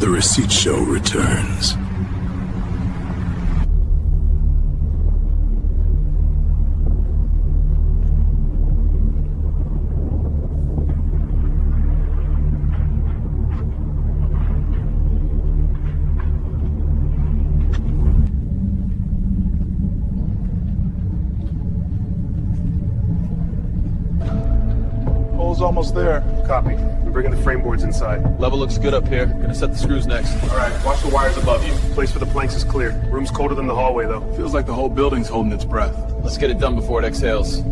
The receipt show returns. Almost there. Copy. I'm bringing the frame boards inside. Level looks good up here. Gonna set the screws next. All right, watch the wires above you. Place for the planks is clear. Room's colder than the hallway, though. Feels like the whole building's holding its breath. Let's get it done before it exhales.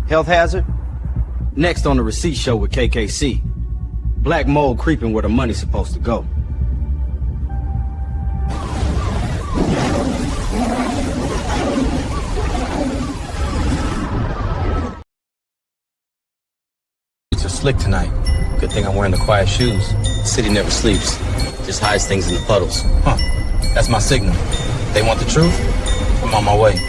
Health hazard? Next on the receipt show with KKC. Black mold creeping where the money's supposed to go. It's a slick tonight. Good thing I'm wearing the quiet shoes. The city never sleeps. Just hides things in the puddles. Huh. That's my signal. They want the truth? I'm on my way.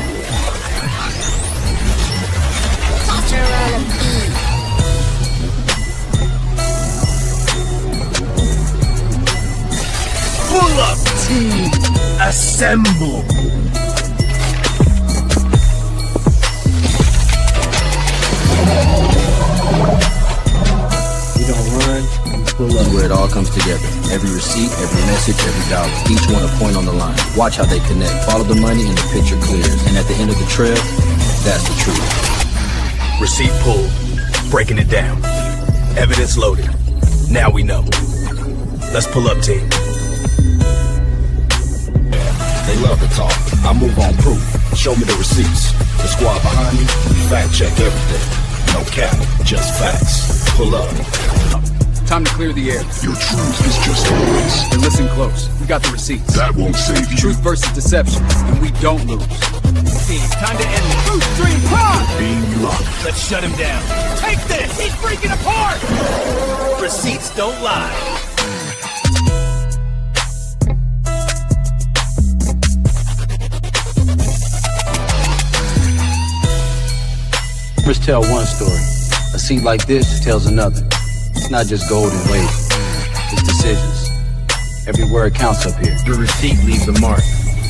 Pull up, team! Assemble! We don't run, we pull up. Where it all comes together. Every receipt, every message, every dollar. Each one a point on the line. Watch how they connect. Follow the money and the picture clears. And at the end of the trail, that's the truth. Receipt pulled. Breaking it down. Evidence loaded. Now we know. Let's pull up, team. They love to talk. I move on proof. Show me the receipts. The squad behind me, fact check everything. No cap, just facts. Pull up. Time to clear the air. Your truth is just a voice. And listen close. We got the receipts. That won't save you. Truth versus deception, and we don't lose. Time to end the truth stream pod! Being locked. Let's shut him down. Take this! He's freaking apart! Receipts don't lie. First tell one story. A seat like this tells another. It's not just gold and weight. It's decisions. Every word counts up here. Your receipt leaves a mark.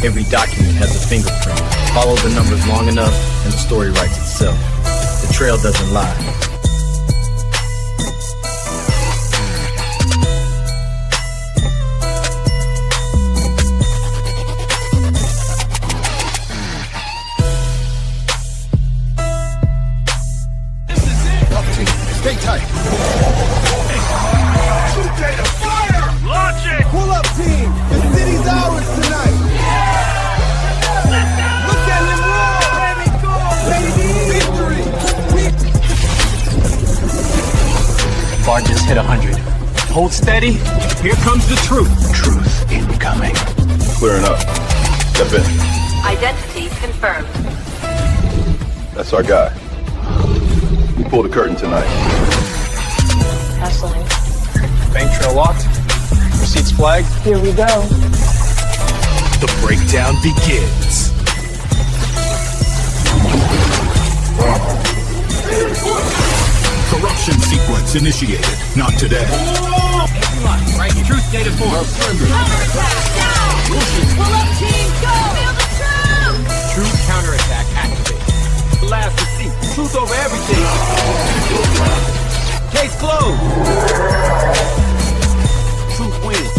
Every document has a fingerprint. Follow the numbers long enough and the story writes itself. The trail doesn't lie. Stay tight. Fire! Launch it! Pull up, team! The city's ours tonight! Let's go! Look at him roll! Let it go, baby! Victory! Bar just hit 100. Hold steady. Here comes the truth. Truth incoming. Clearing up. Step in. Identity confirmed. That's our guy. We pulled the curtain tonight. Hustling. Bank trail locked. Receipts flagged. Here we go. The breakdown begins. Corruption sequence initiated. Not today. Right, truth data 4. Counterattack now! Pull up, team, go! Feel the truth! Truth counterattack activated. The last receipt. Truth over everything. Case closed! Truth wins.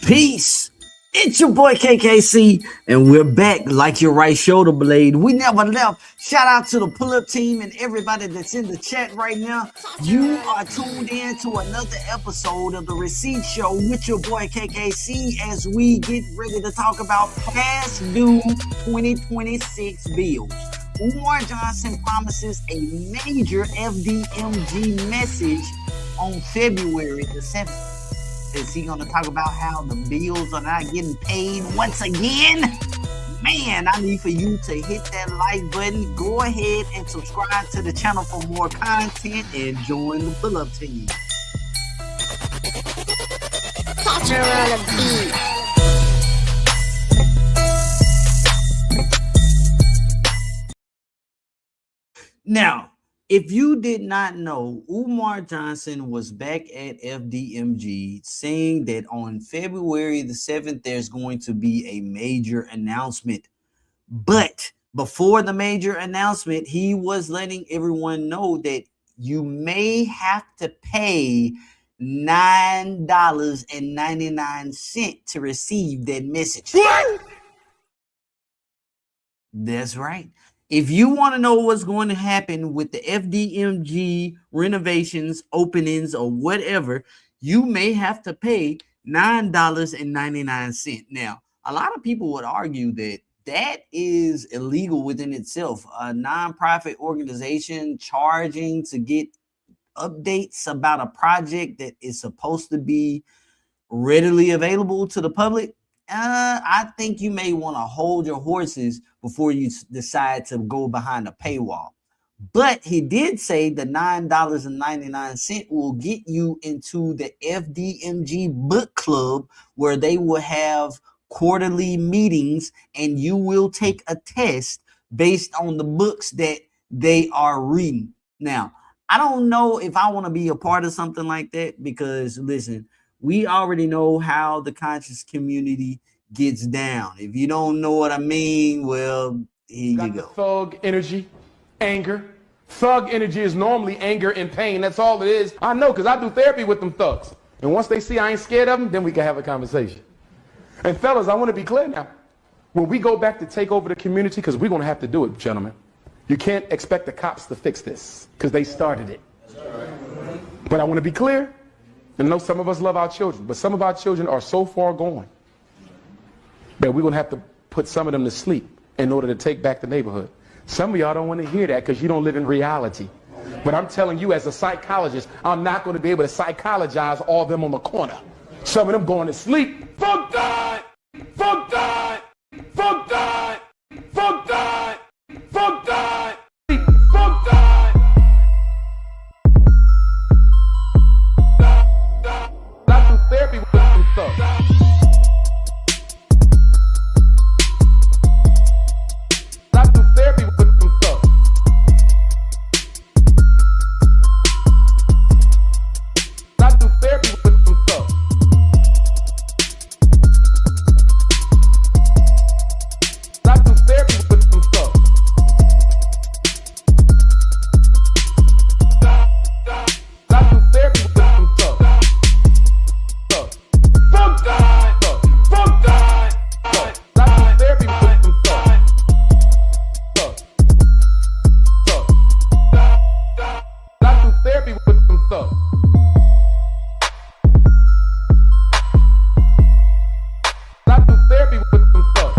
Peace. It's your boy KKC, and we're back like your right shoulder blade. We never left. Shout out to the pull-up team and everybody that's in the chat right now. You are tuned in to another episode of the Receipt Show with your boy KKC as we get ready to talk about past due 2026 bills. Umar Johnson promises a major FDMG message on February the 7th. Is he going to talk about how the bills are not getting paid once again? Man, I need for you to hit that like button. Go ahead and subscribe to the channel for more content and join the pull-up team. Catch her on a beat. Now, if you did not know, Umar Johnson was back at FDMG saying that on February the 7th, there's going to be a major announcement. But before the major announcement, he was letting everyone know that you may have to pay $9.99 to receive that message. What? That's right. If you want to know what's going to happen with the FDMG renovations, openings, or whatever, you may have to pay $9.99. Now, a lot of people would argue that that is illegal within itself. A nonprofit organization charging to get updates about a project that is supposed to be readily available to the public. I think you may want to hold your horses before you decide to go behind a paywall. But he did say the $9.99 will get you into the FDMG book club, where they will have quarterly meetings and you will take a test based on the books that they are reading. Now, I don't know if I want to be a part of something like that, because listen, we already know how the conscious community gets down. If you don't know what I mean, well, here you go. Thug energy, anger. Thug energy is normally anger and pain. That's all it is. I know, because I do therapy with them thugs. And once they see I ain't scared of them, then we can have a conversation. And fellas, I want to be clear now. When we go back to take over the community, because we're going to have to do it, gentlemen, you can't expect the cops to fix this, because they started it. But I want to be clear. And I know some of us love our children, but some of our children are so far gone that we're going to have to put some of them to sleep in order to take back the neighborhood. Some of y'all don't want to hear that because you don't live in reality. But I'm telling you, as a psychologist, I'm not going to be able to psychologize all of them on the corner. Some of them going to sleep. Fuck that! Fuck that! Fuck that! Fuck that! Fuck that! Fuck that! I do therapy with some stuff. I do therapy with some stuff. I do therapy with some stuff. I do therapy with some stuff. I do therapy with some stuff. Fuck that! Fuck that! I do therapy with some stuff. I do therapy with some stuff. I do therapy with some stuff.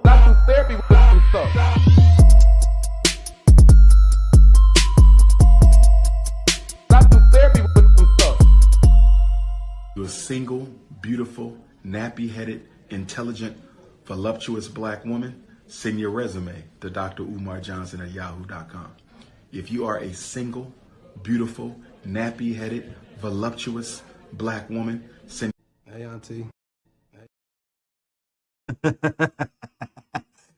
I do therapy with some stuff. I do therapy with some stuff. You're a single, beautiful, nappy-headed, intelligent, voluptuous black woman. Send your resume to Dr. Umar Johnson at yahoo.com. If you are a single, beautiful, nappy-headed, voluptuous black woman, send. Hey, auntie.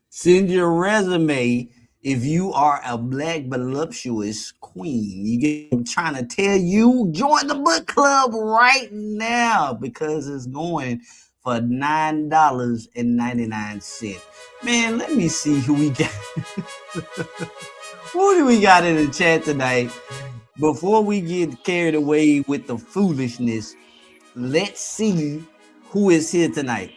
Send your resume if you are a black voluptuous queen. I'm trying to tell you, join the book club right now, because it's going for $9.99. Man, let me see who we got. Who do we got in the chat tonight? before we get carried away with the foolishness, let's see who is here tonight.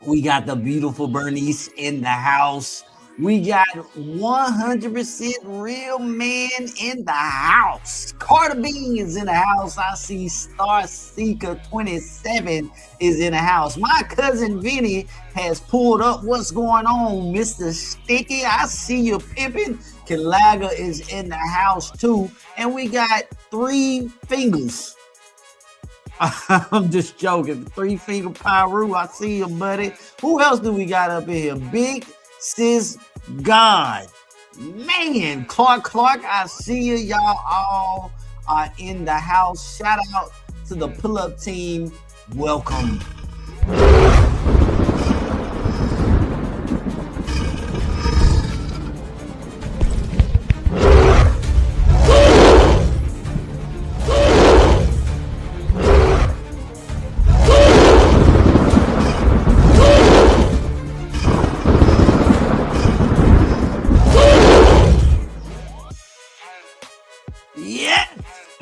We got the beautiful Bernice in the house. We got 100% real man in the house. Carter Bean is in the house. I see Star Seeker 27 is in the house. My cousin Vinny has pulled up. What's going on, Mr. Sticky? I see you pimping. Kalaga is in the house too. And we got 3 fingers. I'm just joking. 3 Finger Pyru. I see you, buddy. Who else do we got up in here? Big Sis God. Man, Clark, I see you. Y'all all are in the house. Shout out to the pull-up team. Welcome.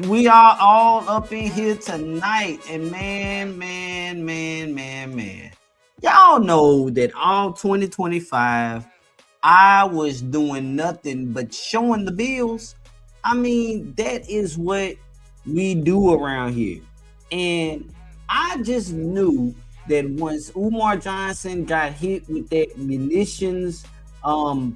We are all up in here tonight, and man, y'all know that all 2025 I was doing nothing but showing the bills. I mean, that is what we do around here. And I just knew that once Umar Johnson got hit with that munitions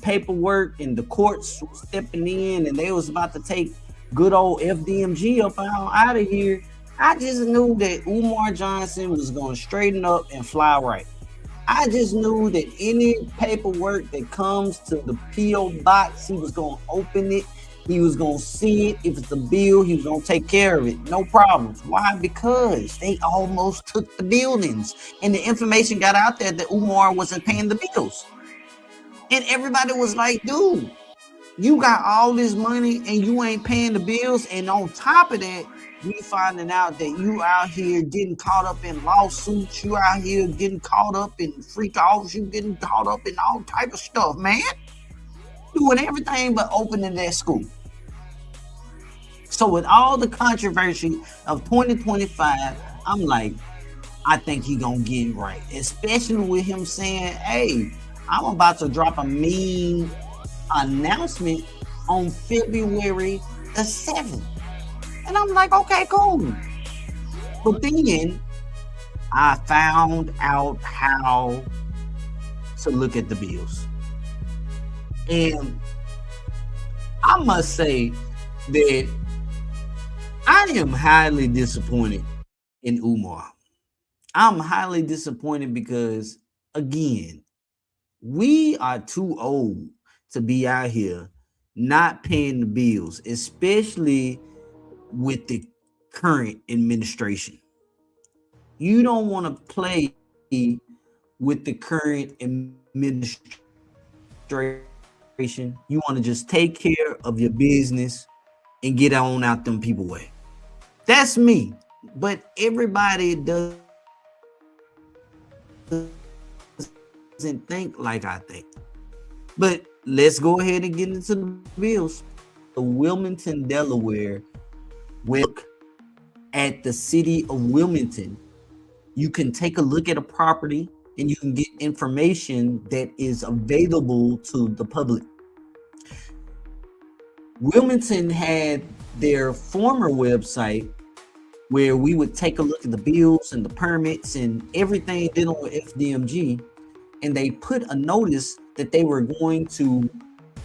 paperwork and the courts stepping in and they was about to take good old FDMG up out of here, I just knew that Umar Johnson was going to straighten up and fly right. I just knew that any paperwork that comes to the P.O. box, he was going to open it. He was going to see it. If it's a bill, he was going to take care of it. No problems. Why? Because they almost took the buildings and the information got out there that Umar wasn't paying the bills. And everybody was like, dude, you got all this money and you ain't paying the bills. And on top of that, we finding out that you out here getting caught up in lawsuits. You out here getting caught up in freak offs. You getting caught up in all type of stuff, man. Doing everything but opening that school. So with all the controversy of 2025, I'm like, I think he gonna get it right. Especially with him saying, hey, I'm about to drop a mean announcement on February the 7th. And I'm like, okay, cool. But then I found out how to look at the bills. And I must say that I am highly disappointed in Umar. I'm highly disappointed because, again, we are too old to be out here not paying the bills, especially with the current administration. You don't want to play with the current administration. You want to just take care of your business and get on out them people way. That's me. But everybody doesn't think like I think. But let's go ahead and get into the bills. The Wilmington, Delaware, look at the City of Wilmington. You can take a look at a property and you can get information that is available to the public. Wilmington had their former website where we would take a look at the bills and the permits and everything dealing with FDMG, and they put a notice that they were going to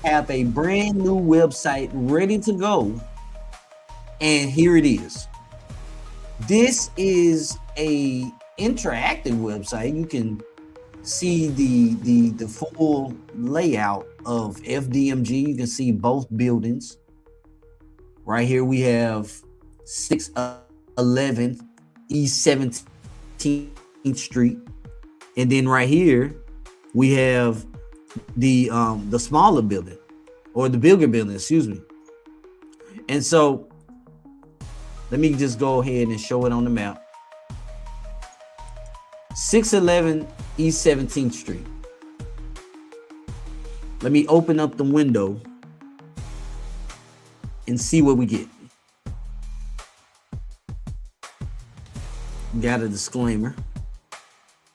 have a brand new website ready to go. And here it is. This is a interactive website. You can see the full layout of FDMG. You can see both buildings. Right here we have 611 East 17th Street. And then right here we have the smaller building, or the bigger building, excuse me. And so let me just go ahead and show it on the map. 611 East 17th Street. Let me open up the window and see what we get. got a disclaimer.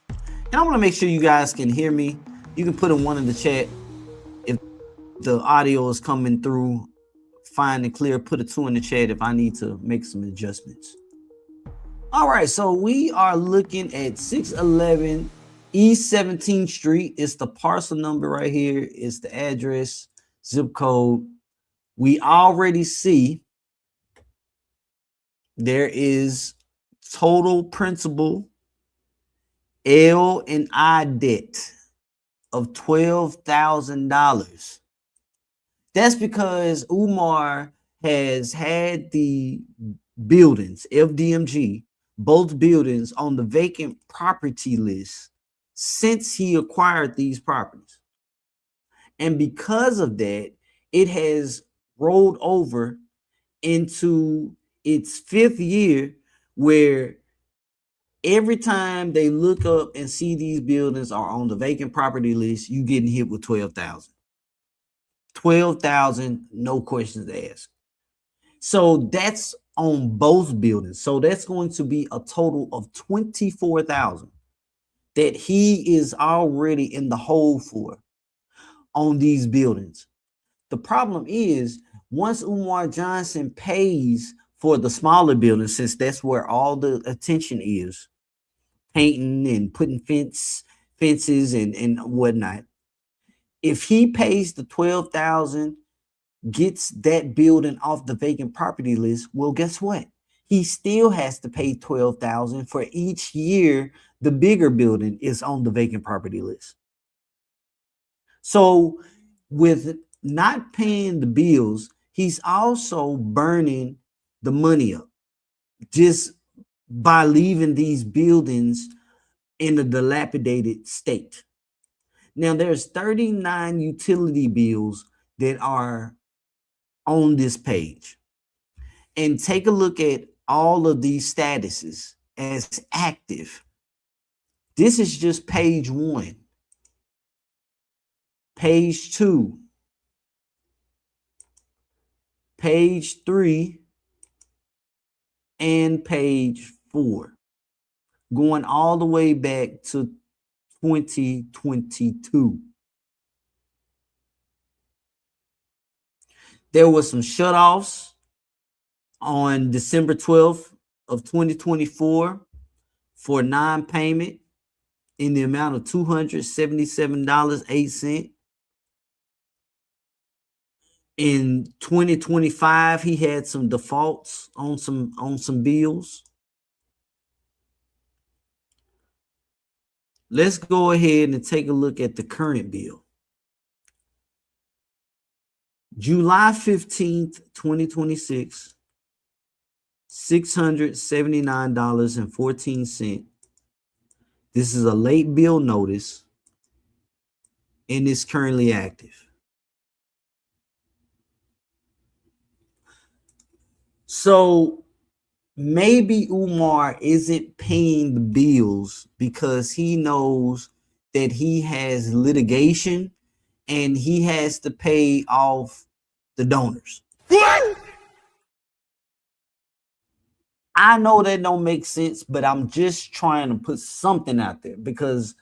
And I want to make sure you guys can hear me. You can put in one in the chat if the audio is coming through fine and clear. Put a 2 in the chat if I need to make some adjustments. All right, so we are looking at 611 East 17th Street. It's the parcel number right here. It's the address, zip code. We already see there is total principal L&I debt of $12,000. That's because Umar has had the buildings, FDMG, both buildings on the vacant property list since he acquired these properties. And because of that, it has rolled over into its 5th year where every time they look up and see these buildings are on the vacant property list, you getting hit with 12,000. 12,000, no questions asked. So that's on both buildings. So that's going to be a total of 24,000 that he is already in the hole for on these buildings. The problem is once Umar Johnson pays for the smaller buildings, since that's where all the attention is, painting and putting fences and whatnot. If he pays the 12,000, gets that building off the vacant property list, well, guess what? He still has to pay 12,000 for each year the bigger building is on the vacant property list. So with not paying the bills, he's also burning the money up just by leaving these buildings in a dilapidated state. Now, there's 39 utility bills that are on this page. And take a look at all of these statuses as active. This is just page 1. Page 2. Page 3. And page 4. Going all the way back to 2022. There was some shutoffs on December 12th of 2024 for non-payment in the amount of $277.08. In 2025, he had some defaults on some bills. Let's go ahead and take a look at the current bill. July 15th, 2026, $679.14. This is a late bill notice and it's currently active. So maybe Umar isn't paying the bills because he knows that he has litigation and he has to pay off the donors. What? I know that don't make sense, but I'm just trying to put something out there, because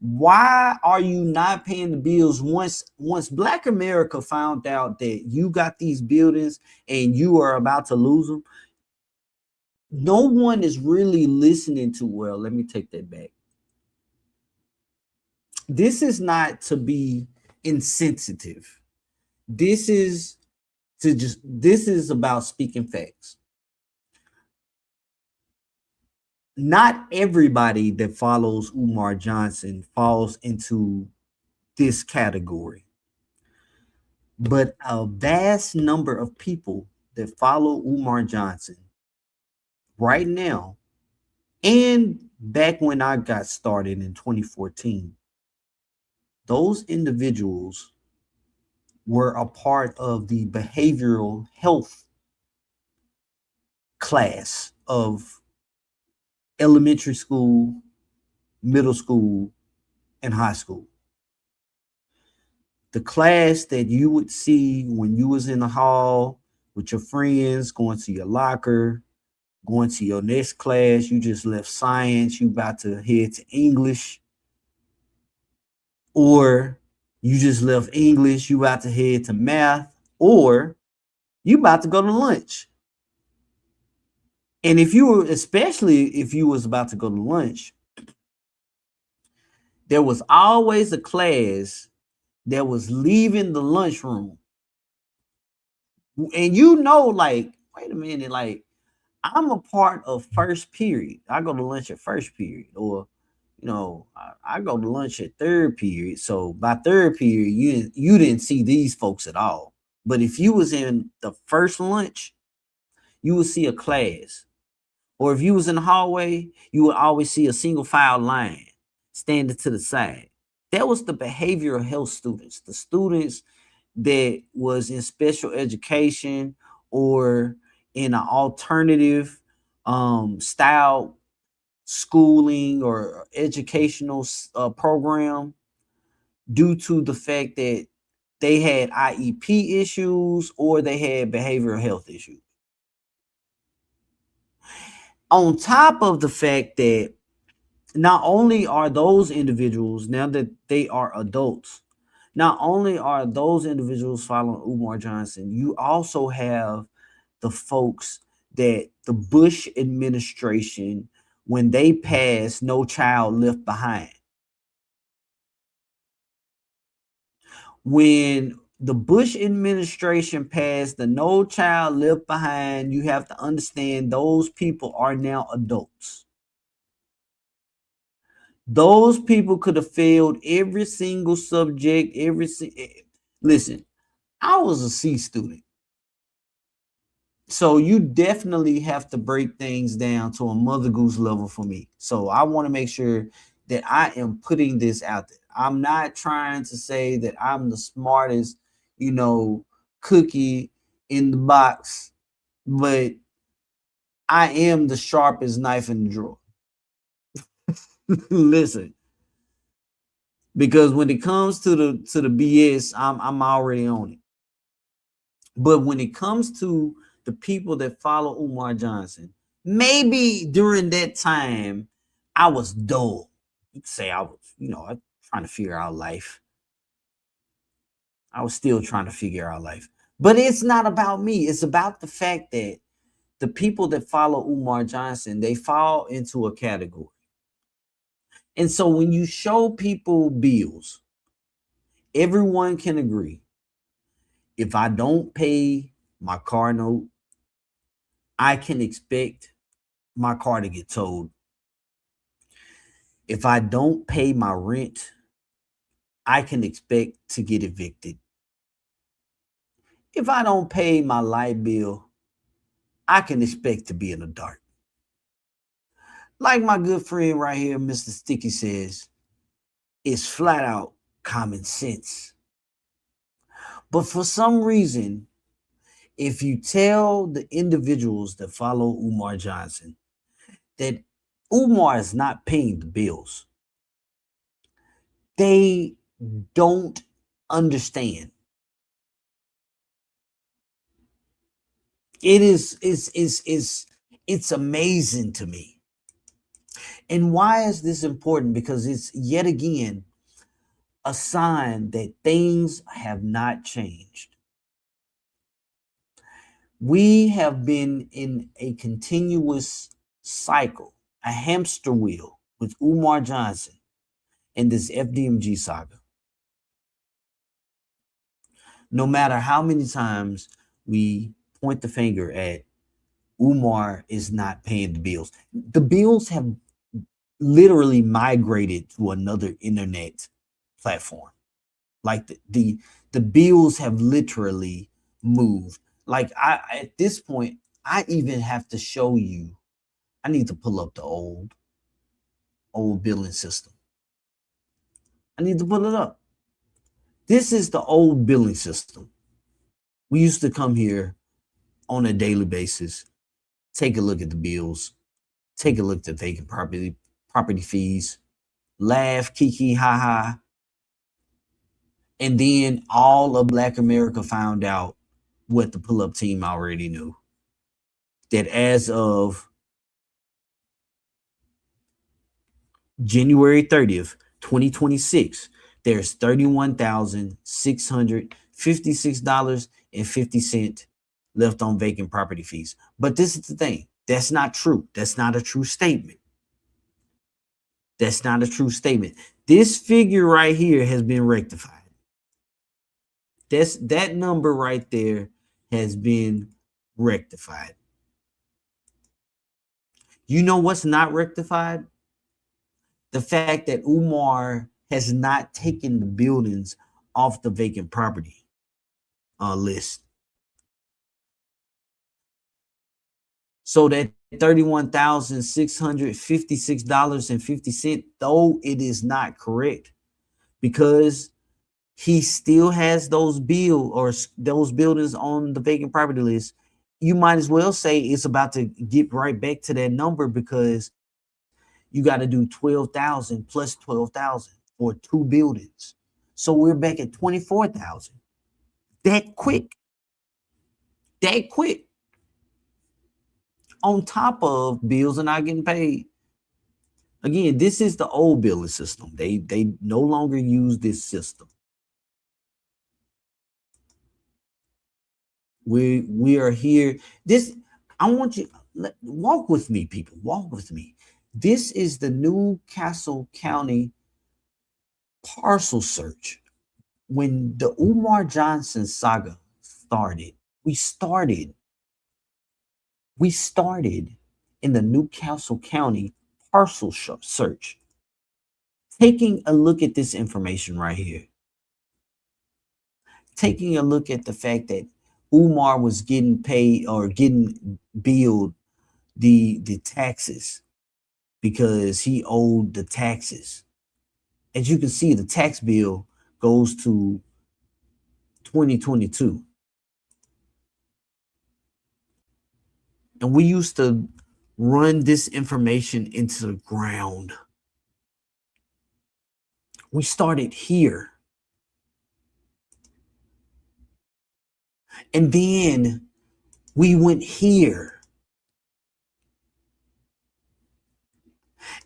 why are you not paying the bills once Black America found out that you got these buildings and you are about to lose them? No one is really listening to, well, let me take that back. This is not to be insensitive. This is about speaking facts. Not everybody that follows Umar Johnson falls into this category, but a vast number of people that follow Umar Johnson right now, and back when I got started in 2014, those individuals were a part of the behavioral health class of elementary school, middle school, and high school. The class that you would see when you was in the hall with your friends, going to your locker, going to your next class. You just left science. You about to head to English. Or you just left English. You about to head to math. Or you about to go to lunch. And if you were, especially if you was about to go to lunch, there was always a class that was leaving the lunchroom. And you know, like, wait a minute, like, I'm a part of first period. I go to lunch at first period, or you know, I go to lunch at third period. So by third period, you didn't see these folks at all. But if you was in the first lunch, you would see a class. Or if you was in the hallway, you would always see a single file line standing to the side. That was the behavioral health students, the students that was in special education or in an alternative style schooling or educational program, due to the fact that they had IEP issues or they had behavioral health issues. On top of the fact that not only are those individuals, now that they are adults, not only are those individuals following Umar Johnson, you also have the folks that the Bush administration, when they passed No Child Left Behind. When the Bush administration passed the No Child Left Behind, you have to understand those people are now adults. Those people could have failed every single subject, listen, I was a C student. So you definitely have to break things down to a Mother Goose level for me. So I want to make sure that I am putting this out there. I'm not trying to say that I'm the smartest, you know, cookie in the box, but I am the sharpest knife in the drawer. Listen, because when it comes to the BS, I'm already on it. But when it comes to the people that follow Umar Johnson, maybe during that time I was dull. You could say I was, you know, I'm trying to figure out life. I was still trying to figure out life. But it's not about me. It's about the fact that the people that follow Umar Johnson, they fall into a category. And so when you show people bills, everyone can agree. If I don't pay my car note, I can expect my car to get towed. If I don't pay my rent, I can expect to get evicted. If I don't pay my light bill, I can expect to be in the dark. Like my good friend right here, Mr. Sticky, says, it's flat out common sense. But for some reason, if you tell the individuals that follow Umar Johnson that Umar is not paying the bills, they don't understand. It's amazing to me. And why is this important? Because it's yet again a sign that things have not changed. We have been in a continuous cycle, a hamster wheel with Umar Johnson and this FDMG saga. No matter how many times we point the finger at Umar is not paying the bills have literally migrated to another internet platform. Like the bills have literally moved. Like at this point, I even have to show you, I need to pull up the old billing system. I need to pull it up. This is the old billing system. We used to come here on a daily basis, take a look at the bills, take a look at the vacant property fees, laugh, kiki, ha ha. And then all of Black America found out what the pull-up team already knew. That as of January 30th, 2026, there's $31,656.50 left on vacant property fees. But this is the thing. That's not true. That's not a true statement. That's not a true statement. This figure right here has been rectified. That number right there has been rectified. You know what's not rectified? The fact that Umar has not taken the buildings off the vacant property list. So that $31,656.50, though it is not correct, because he still has those buildings on the vacant property list, you might as well say it's about to get right back to that number, because you got to do 12,000 plus 12,000 for 2 buildings. So we're back at 24,000. That quick. On top of bills are not getting paid. Again, this is the old billing system. They no longer use this system. We are here. I want you walk with me, people. Walk with me. This is the New Castle County parcel search. When the Umar Johnson saga started, we started in the New Castle County parcel search. Taking a look at this information right here. Taking a look at the fact that Umar was getting paid or getting billed the taxes because he owed the taxes. As you can see, the tax bill goes to 2022. And we used to run this information into the ground. We started here. And then we went here.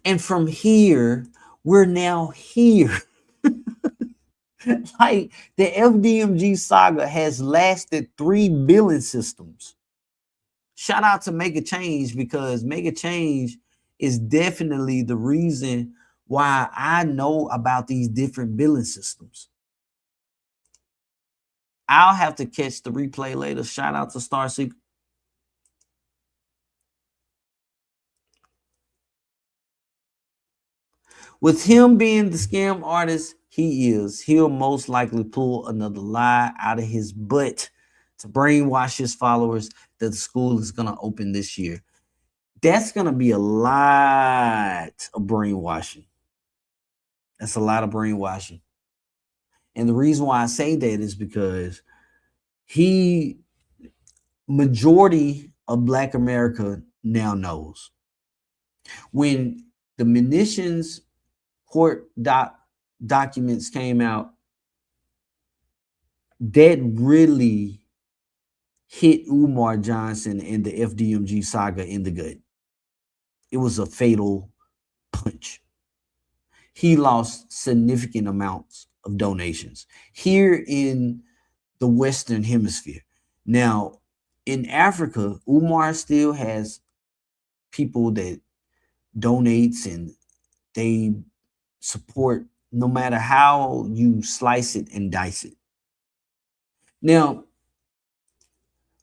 And from here, we're now here. Like the FDMG saga has lasted 3 billing systems. Shout out to Make a Change, because Make a Change is definitely the reason why I know about these different billing systems. I'll have to catch the replay later. Shout out to Starseeker. With him being the scam artist he'll most likely pull another lie out of his butt to brainwash his followers that the school is going to open this year. That's going to be a lot of brainwashing. That's a lot of brainwashing. And the reason why I say that is because majority of Black America now knows. When the munitions court documents came out, that really hit Umar Johnson and the FDMG saga in the gut. It was a fatal punch. He lost significant amounts of donations here in the Western Hemisphere. Now, in Africa, Umar still has people that donates and they support no matter how you slice it and dice it. Now,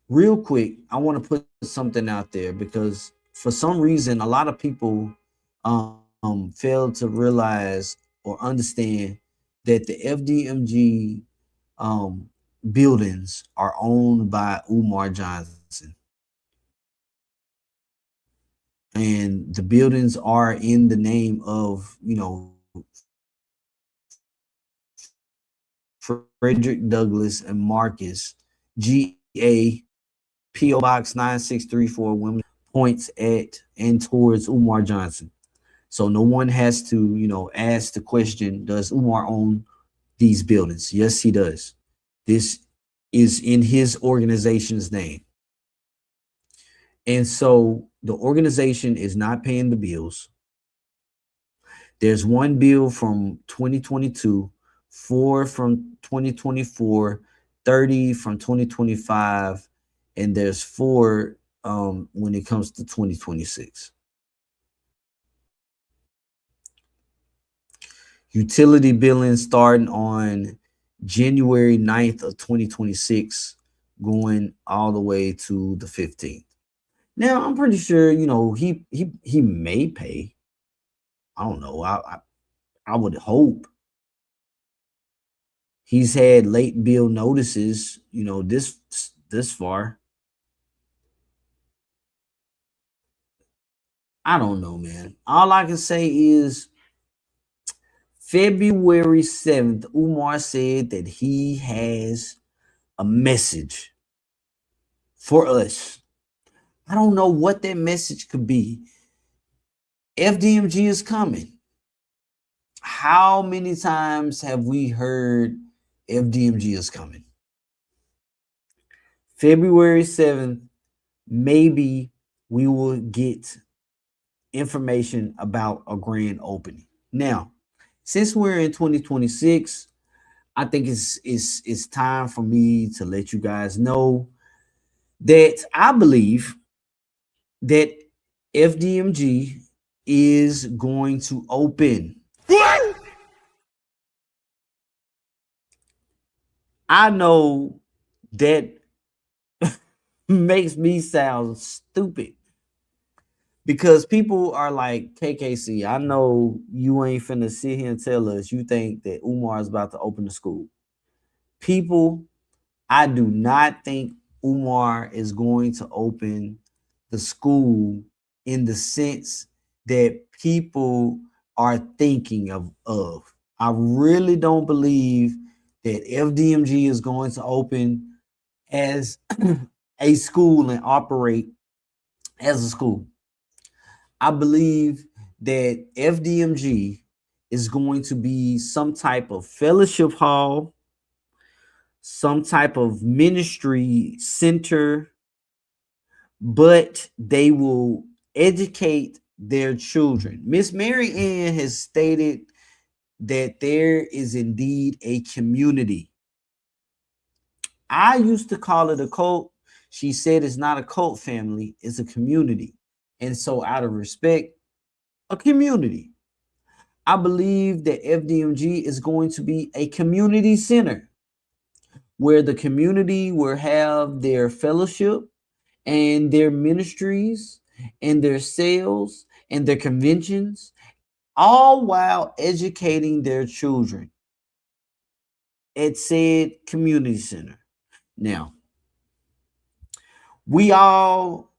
real quick, I want to put something out there, because for some reason, a lot of people fail to realize or understand that the FDMG buildings are owned by Umar Johnson. And the buildings are in the name of, Frederick Douglass and Marcus, G.A., P.O. Box 9634, Wilmington, points at and towards Umar Johnson. So no one has to, ask the question, does Umar own these buildings? Yes, he does. This is in his organization's name. And so the organization is not paying the bills. There's one bill from 2022, 4 from 2024, 30 from 2025, and there's 4 when it comes to 2026. Utility billing starting on January 9th of 2026, going all the way to the 15th. Now, I'm pretty sure, you know, he may pay. I don't know. I would hope. He's had late bill notices, you know, this far. I don't know, man. All I can say is February 7th, Umar said that he has a message for us. I don't know what that message could be. FDMG is coming. How many times have we heard FDMG is coming? February 7th, maybe we will get information about a grand opening. Now, since we're in 2026, I think it's time for me to let you guys know that I believe that FDMG is going to open. What? I know that makes me sound stupid because people are like, KKC, I know you ain't finna sit here and tell us you think that Umar is about to open the school. People, I do not think Umar is going to open the school in the sense that people are thinking of. I really don't believe that FDMG is going to open as a school and operate as a school. I believe that FDMG is going to be some type of fellowship hall, some type of ministry center, but they will educate their children. Miss Mary Ann has stated that there is indeed a community. I used to call it a cult. She said it's not a cult, family, it's a community. And so out of respect, a community. I believe that FDMG is going to be a community center where the community will have their fellowship and their ministries and their sales and their conventions, all while educating their children at said community center. Now, we all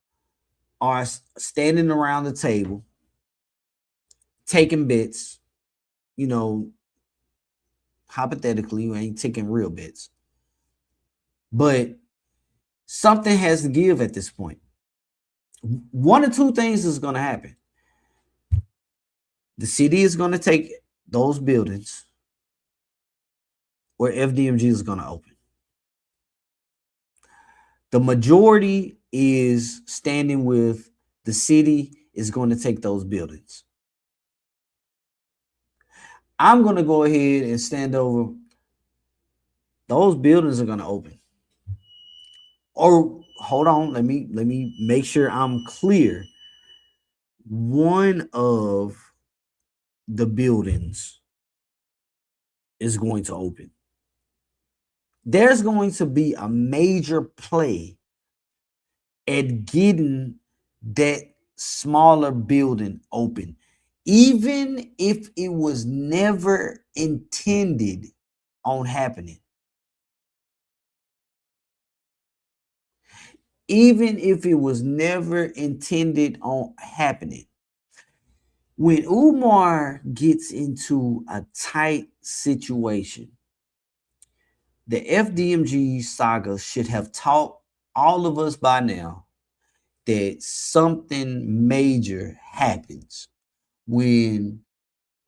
are standing around the table, taking bets, you know, hypothetically, we ain't taking real bets. But something has to give at this point. One or two things is going to happen. The city is going to take those buildings where FDMG is going to open. The majority is standing with the city is going to take those buildings. I'm going to go ahead and stand over. Those buildings are going to open. Or hold on, let me make sure I'm clear. One of the buildings is going to open. There's going to be a major play at getting that smaller building open, even if it was never intended on happening. Even if it was never intended on happening. When Umar gets into a tight situation, the FDMG saga should have taught all of us by now that something major happens when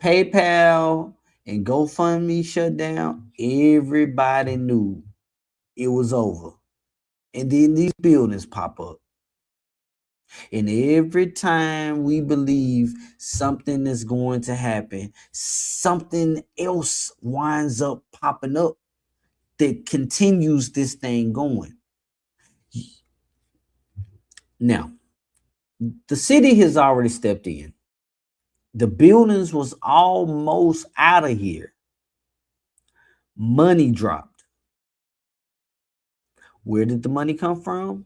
PayPal and GoFundMe shut down. Everybody knew it was over. And then these buildings pop up. And every time we believe something is going to happen, something else winds up popping up that continues this thing going. Now, the city has already stepped in. The buildings was almost out of here. Money dropped. Where did the money come from?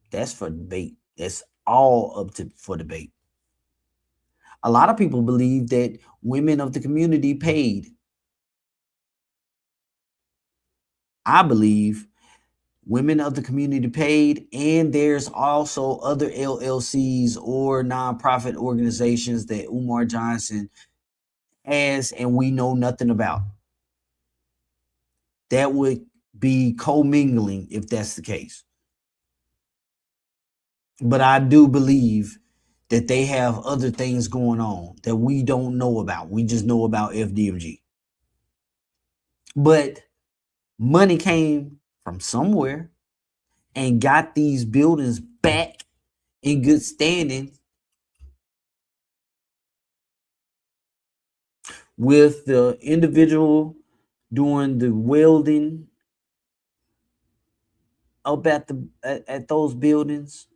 That's for debate. That's all up for debate. A lot of people believe that women of the community paid. I believe women of the community paid, and there's also other LLCs or nonprofit organizations that Umar Johnson has and we know nothing about. That would be commingling if that's the case. But I do believe that they have other things going on that we don't know about. We just know about FDMG. But money came from somewhere and got these buildings back in good standing with the individual doing the welding up at those buildings,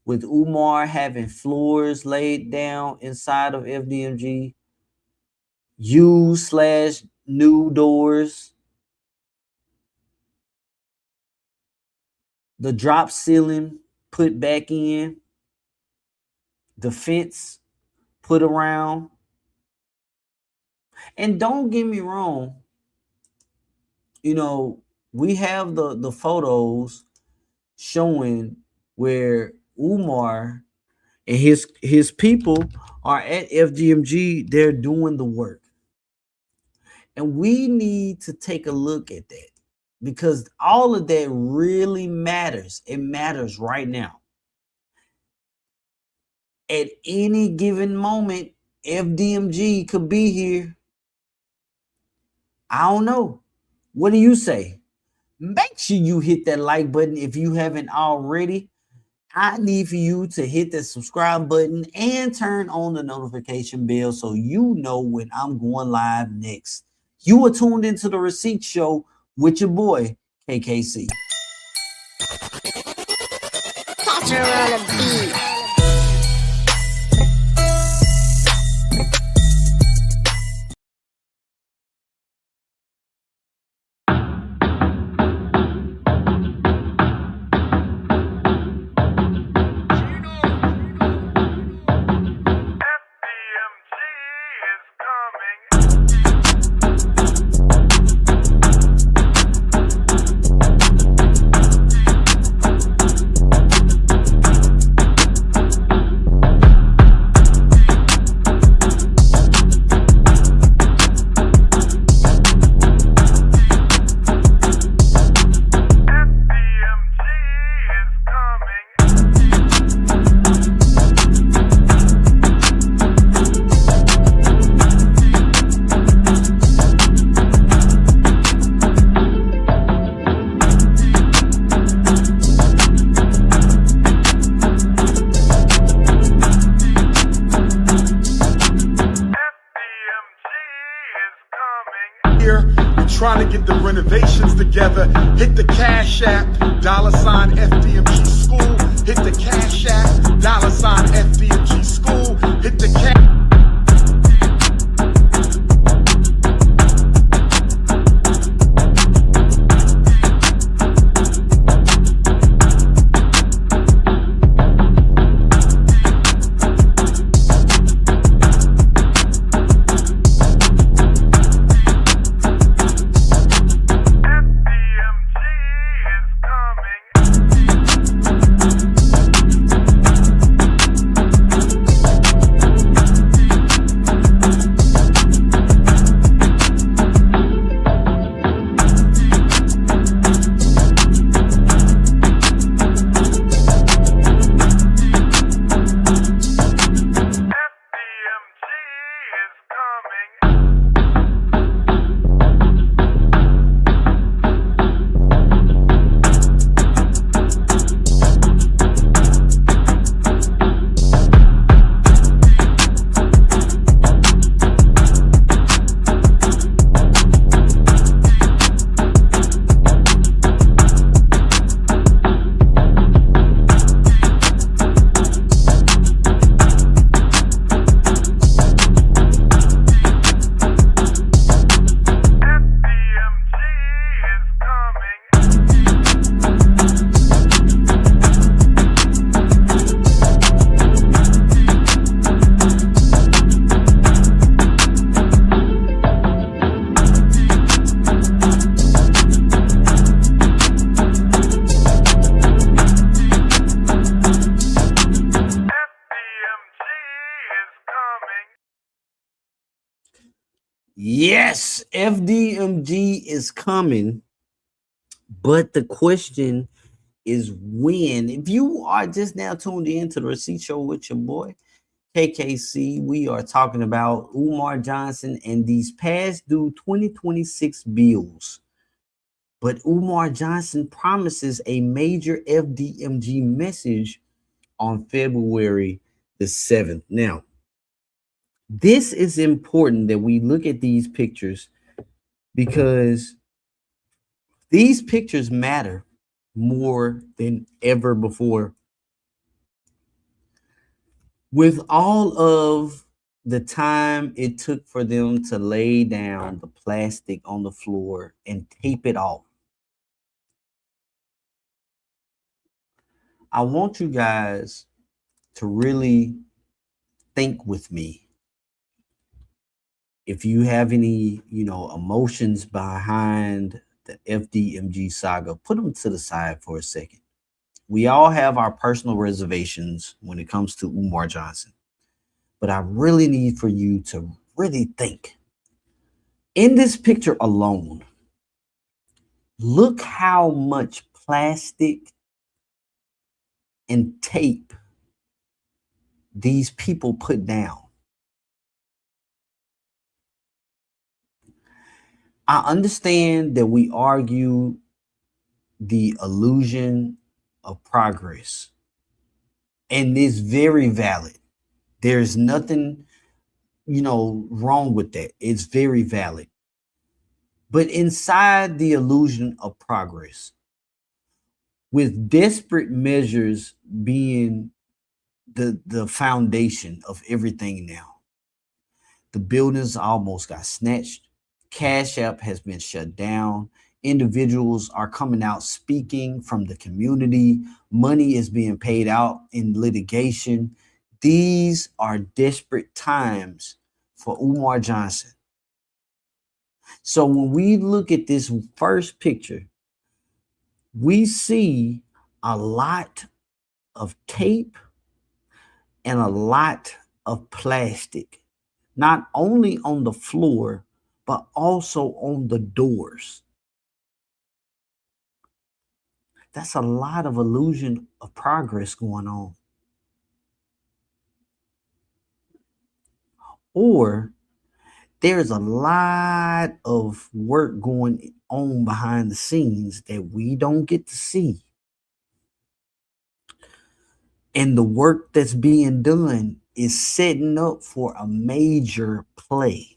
with Umar having floors laid down inside of FDMG, used/new doors, the drop ceiling put back in, the fence put around. And don't get me wrong, you know, we have the photos showing where Umar and his people are at FDMG. They're doing the work. And we need to take a look at that, because all of that really matters. It matters right now. At any given moment, FDMG could be here. I don't know. What do you say? Make sure you hit that like button if you haven't already. I need for you to hit the subscribe button and turn on the notification bell so you know when I'm going live next. You are tuned into the Receipt Show with your boy, KKC. Catch her on a beat. Trying to get the renovations together. Hit the Cash App, $ FDMG School. Hit the Cash App, $ FDMG School. Hit the Cash. Yes, FDMG is coming, but the question is when. If you are just now tuned in to the Receipt Show with your boy KKC, we are talking about Umar Johnson and these past due 2026 bills. But Umar Johnson promises a major FDMG message on February the 7th. Now, this is important that we look at these pictures because these pictures matter more than ever before. With all of the time it took for them to lay down the plastic on the floor and tape it off, I want you guys to really think with me. If you have any, emotions behind the FDMG saga, put them to the side for a second. We all have our personal reservations when it comes to Umar Johnson, but I really need for you to really think. In this picture alone, look how much plastic and tape these people put down. I understand that we argue the illusion of progress, and it's very valid. There's nothing, wrong with that. It's very valid. But inside the illusion of progress, with desperate measures being the foundation of everything now, the buildings almost got snatched. Cash App has been shut down. Individuals are coming out speaking from the community. Money is being paid out in litigation. These are desperate times for Umar Johnson. So when we look at this first picture, we see a lot of tape and a lot of plastic, not only on the floor, but also on the doors. That's a lot of illusion of progress going on. Or there's a lot of work going on behind the scenes that we don't get to see. And the work that's being done is setting up for a major play.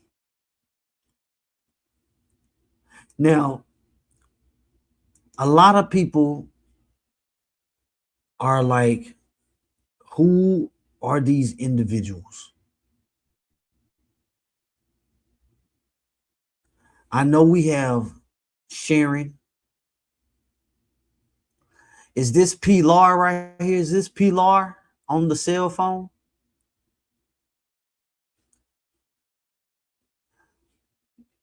Now, a lot of people are like, who are these individuals? I know we have Sharon. Is this Pilar right here? Is this Pilar on the cell phone?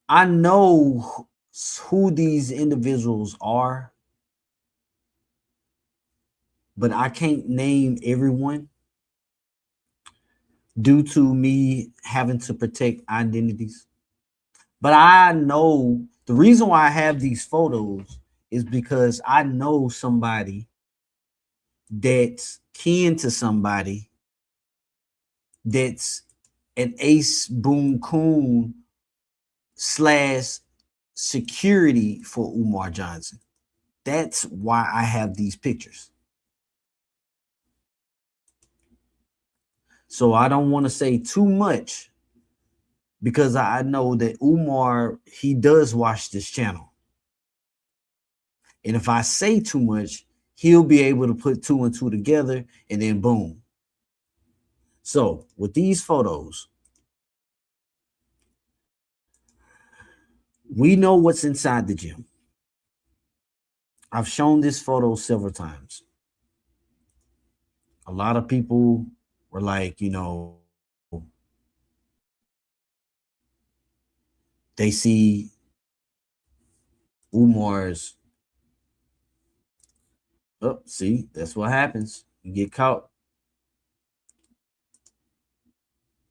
I know who these individuals are, but I can't name everyone due to me having to protect identities. But I know the reason why I have these photos is because I know somebody that's kin to somebody that's an Ace Boone Coon / security for Umar Johnson. That's why I have these pictures. So I don't want to say too much because I know that Umar, he does watch this channel. And if I say too much, he'll be able to put 2 and 2 together and then boom. So with these photos, we know what's inside the gym. I've shown this photo several times. A lot of people were like, they see Umar's. Oh, see, that's what happens. You get caught.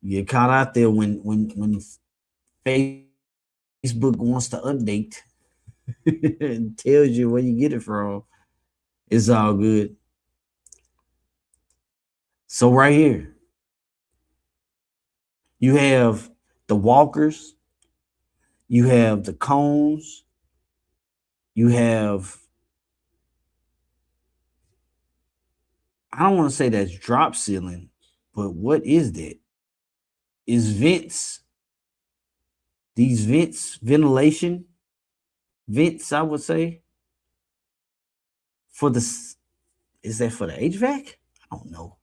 You get caught out there when Facebook wants to update and tells you where you get it from. It's all good. So right here, you have the walkers, you have the cones, you have, I don't want to say that's drop ceiling, but what is that? Is vents, these vents, ventilation vents, I would say, for the, is that for the HVAC? I don't know.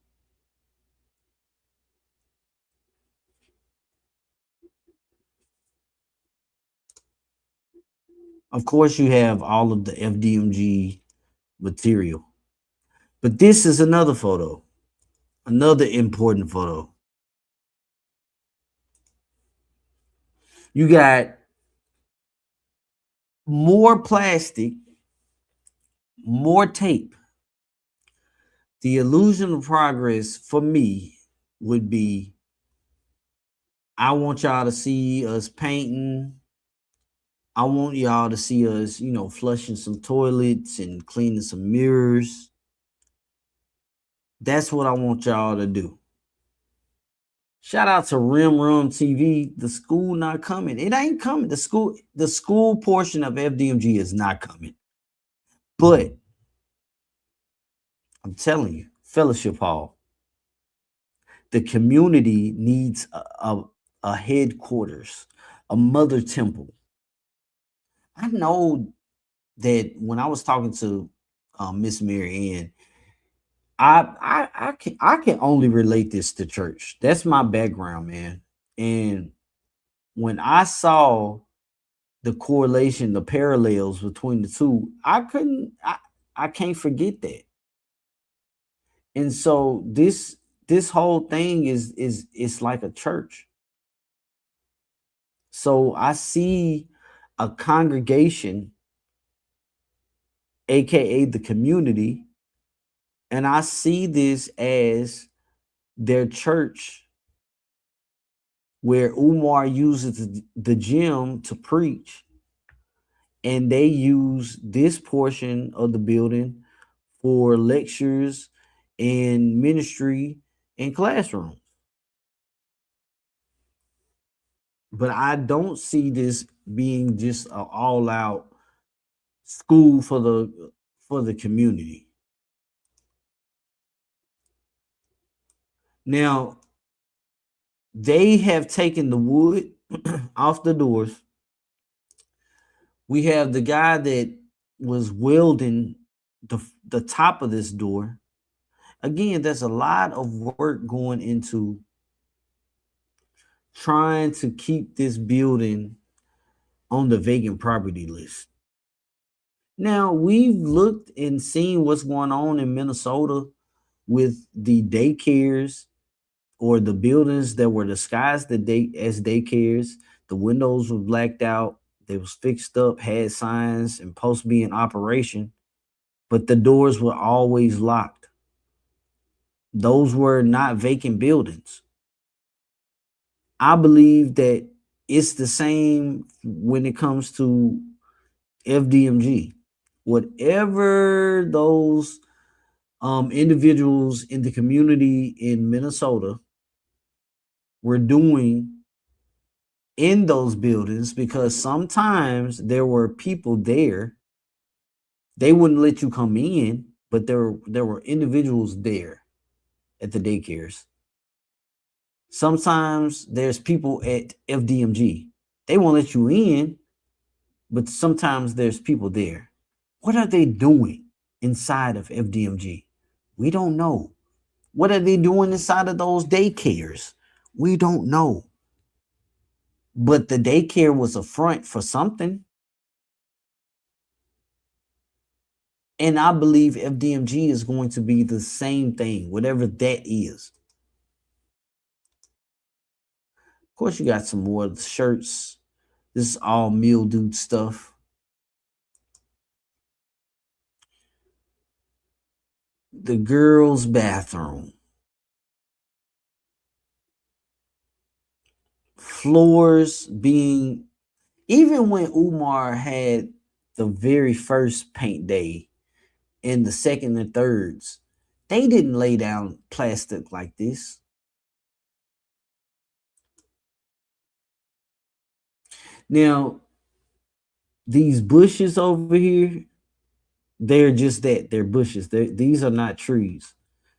Of course, you have all of the FDMG material. But this is another photo, another important photo. You got more plastic, more tape. The illusion of progress for me would be, I want y'all to see us painting. I want y'all to see us, you know, flushing some toilets and cleaning some mirrors. That's what I want y'all to do. Shout out to Rim Room TV. The school not coming. It ain't coming. The school portion of FDMG is not coming. But I'm telling you, Fellowship Hall, the community needs a headquarters, a mother temple. I know that when I was talking to Miss Mary Ann, I can only relate this to church. That's my background, man. And when I saw the correlation, the parallels between the two, I can't forget that. And so this whole thing is like a church. So I see a congregation, aka the community, and I see this as their church where Umar uses the gym to preach, and they use this portion of the building for lectures and ministry and classrooms. But I don't see this being just an all-out school for the community. Now, they have taken the wood off the doors. We have the guy that was welding the top of this door. Again, there's a lot of work going into trying to keep this building on the vacant property list. Now, we've looked and seen what's going on in Minnesota with the daycares or the buildings that were disguised as daycares. The windows were blacked out. They was fixed up, had signs, and supposed to be in operation, but the doors were always locked. Those were not vacant buildings. I believe that it's the same when it comes to FDMG. Whatever those individuals in the community in Minnesota were doing in those buildings, because sometimes there were people there, they wouldn't let you come in, but there were individuals there at the daycares. Sometimes there's people at FDMG, they won't let you in, but sometimes there's people there. What are they doing inside of FDMG? We don't know. What are they doing inside of those daycares? We don't know. But the daycare was a front for something. And I believe FDMG is going to be the same thing, whatever that is. Of course, you got some more shirts. This is all mildewed stuff. The girls' bathroom. Floors being, Even when Umar had the very first paint day and the second and thirds, they didn't lay down plastic like this. Now, these bushes over here, they're just that. They're bushes. These are not trees.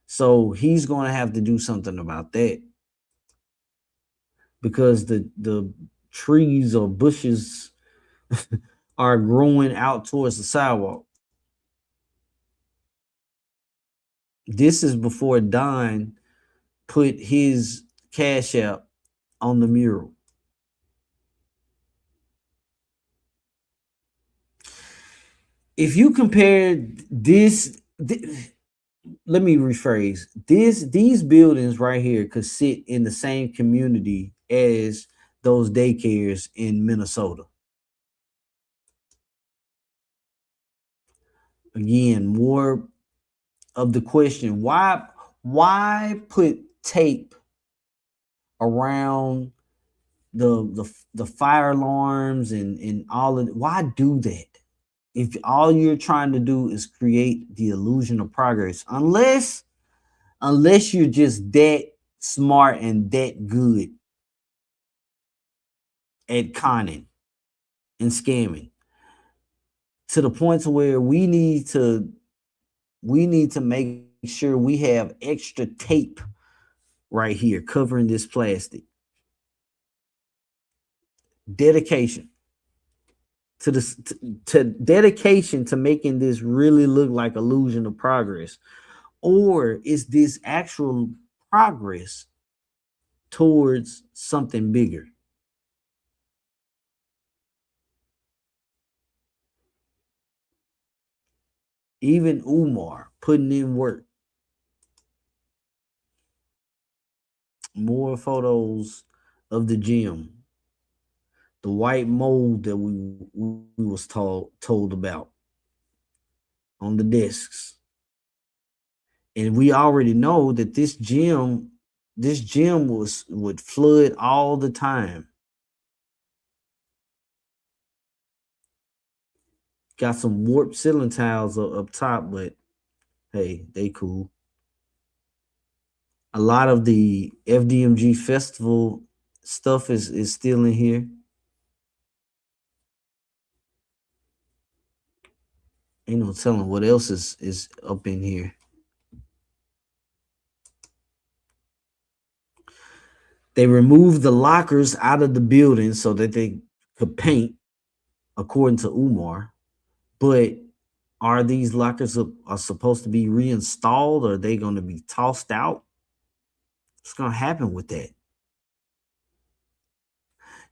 So he's going to have to do something about that, because the trees or bushes are growing out towards the sidewalk. This is before Don put his Cash App on the mural. If you compare this, let me rephrase this. These buildings right here could sit in the same community as those daycares in Minnesota. Again, more of the question: why put tape around the fire alarms and all of it? Why do that if all you're trying to do is create the illusion of progress? Unless you're just that smart and that good at conning and scamming, to the point to where we need to make sure we have extra tape right here covering this plastic. Dedication to this, to dedication to making this really look like illusion of progress. Or is this actual progress towards something bigger? Even Umar putting in work. More photos of the gym. The white mold that we was told about on the desks. And we already know that this gym would flood all the time. Got some warped ceiling tiles up top, but hey, they cool. A lot of the FDMG festival stuff is still in here. Ain't no telling what else is up in here. They removed the lockers out of the building so that they could paint, according to Umar. But are these lockers are supposed to be reinstalled, or are they going to be tossed out? What's going to happen with that?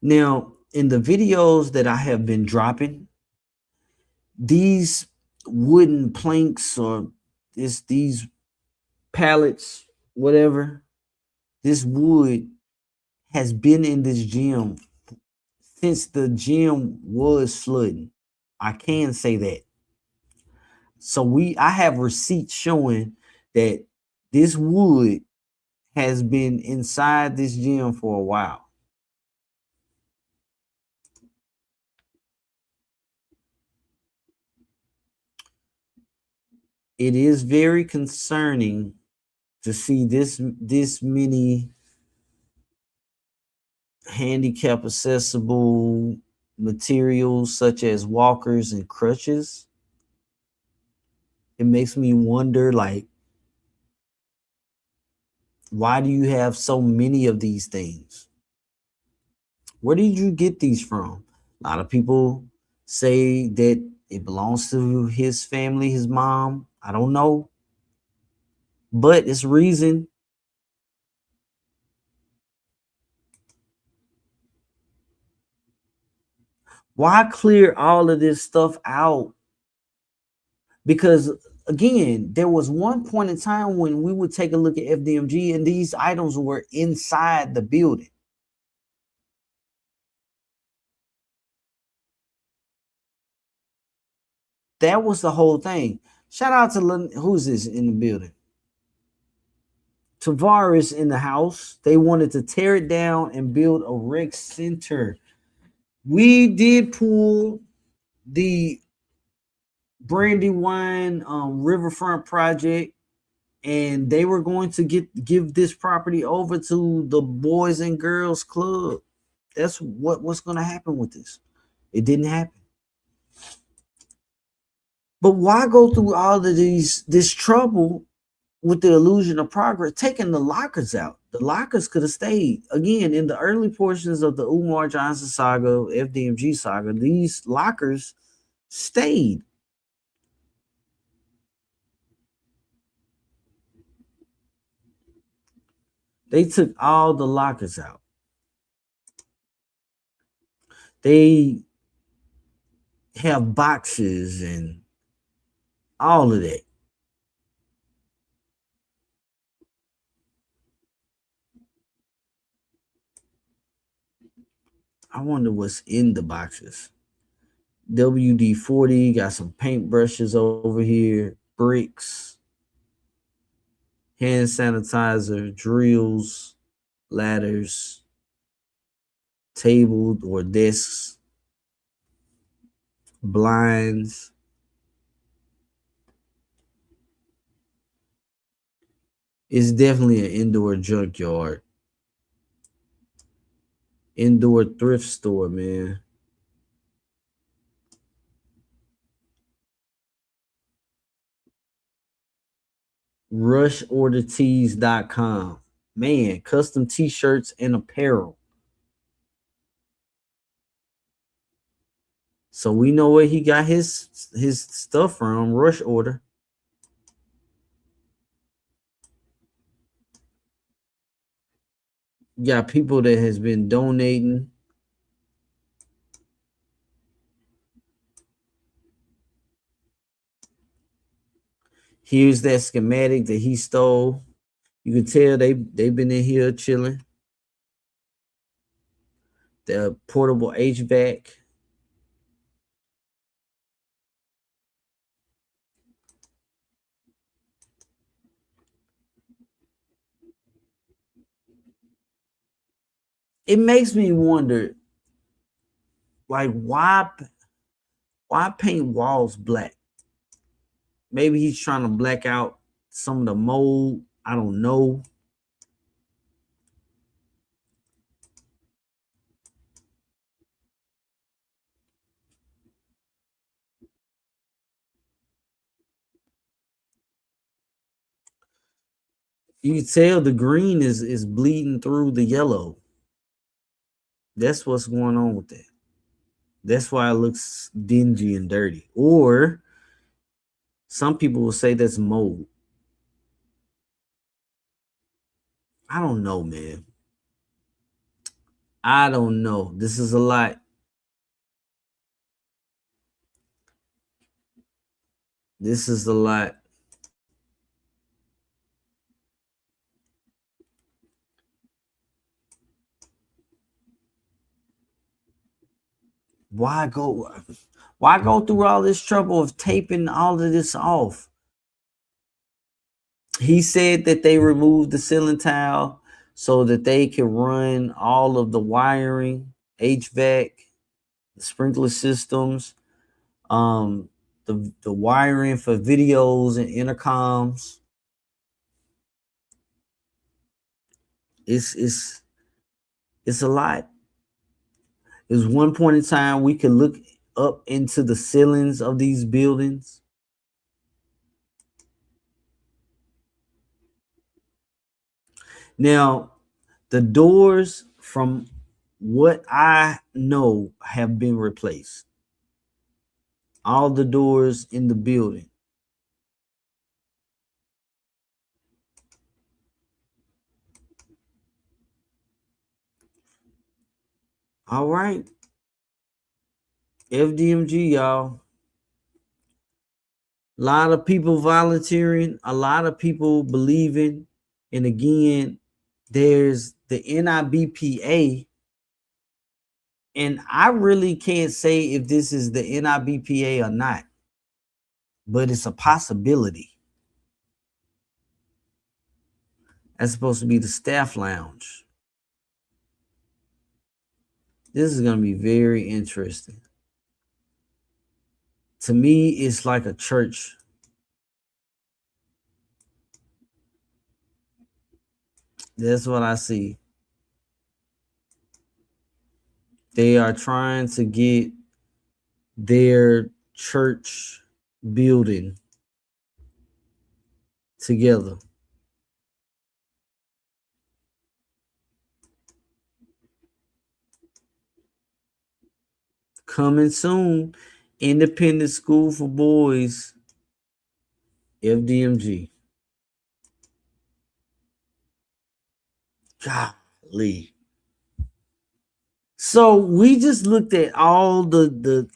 Now, in the videos that I have been dropping, these wooden planks or these pallets, whatever, this wood has been in this gym since the gym was flooding. I can say that. So I have receipts showing that this wood has been inside this gym for a while. It is very concerning to see this many handicap accessible materials such as walkers and crutches. It makes me wonder, like, why do you have so many of these things? Where did you get these from? A lot of people say that it belongs to his family, his mom. I don't know. But it's reason. Why clear all of this stuff out? Because again, there was one point in time when we would take a look at FDMG and these items were inside the building. That was the whole thing. Shout out to who's this in the building? Tavares in the house. They wanted to tear it down and build a rec center. We did pull the Brandywine Riverfront project, and they were going to give this property over to the Boys and Girls Club. That's what's going to happen with this. It didn't happen. But why go through all of this trouble with the illusion of progress, taking the lockers out? The lockers could have stayed. Again, in the early portions of the Umar Johnson saga, FDMG saga, these lockers stayed. They took all the lockers out. They have boxes and all of that. I wonder what's in the boxes. WD-40, got some paintbrushes over here, bricks, hand sanitizer, drills, ladders, table or desks, blinds. It's definitely an indoor junkyard. Indoor thrift store, man. RushOrderTees.com. Man, custom t-shirts and apparel. So we know where he got his stuff from, Rush Order. You got people that has been donating. Here's that schematic that he stole. You can tell they've been in here chilling. The portable HVAC. It makes me wonder, like, why paint walls black? Maybe he's trying to black out some of the mold. I don't know. You can tell the green is bleeding through the yellow. That's what's going on with that. That's why it looks dingy and dirty. Or some people will say that's mold. I don't know, man. I don't know. This is a lot. This is a lot. Why go through all this trouble of taping all of this off? He said that they removed the ceiling tile so that they can run all of the wiring, HVAC, the sprinkler systems, the wiring for videos and intercoms. It's a lot. There's one point in time we could look up into the ceilings of these buildings. Now, the doors, from what I know, have been replaced. All the doors in the building. All right. FDMG, y'all. A lot of people volunteering, a lot of people believing. And again, there's the NIBPA. And I really can't say if this is the NIBPA or not, but it's a possibility. That's supposed to be the staff lounge. This is going to be very interesting. To me, it's like a church. That's what I see. They are trying to get their church building together. Coming soon, Independent School for Boys, FDMG. Golly. So we just looked at all the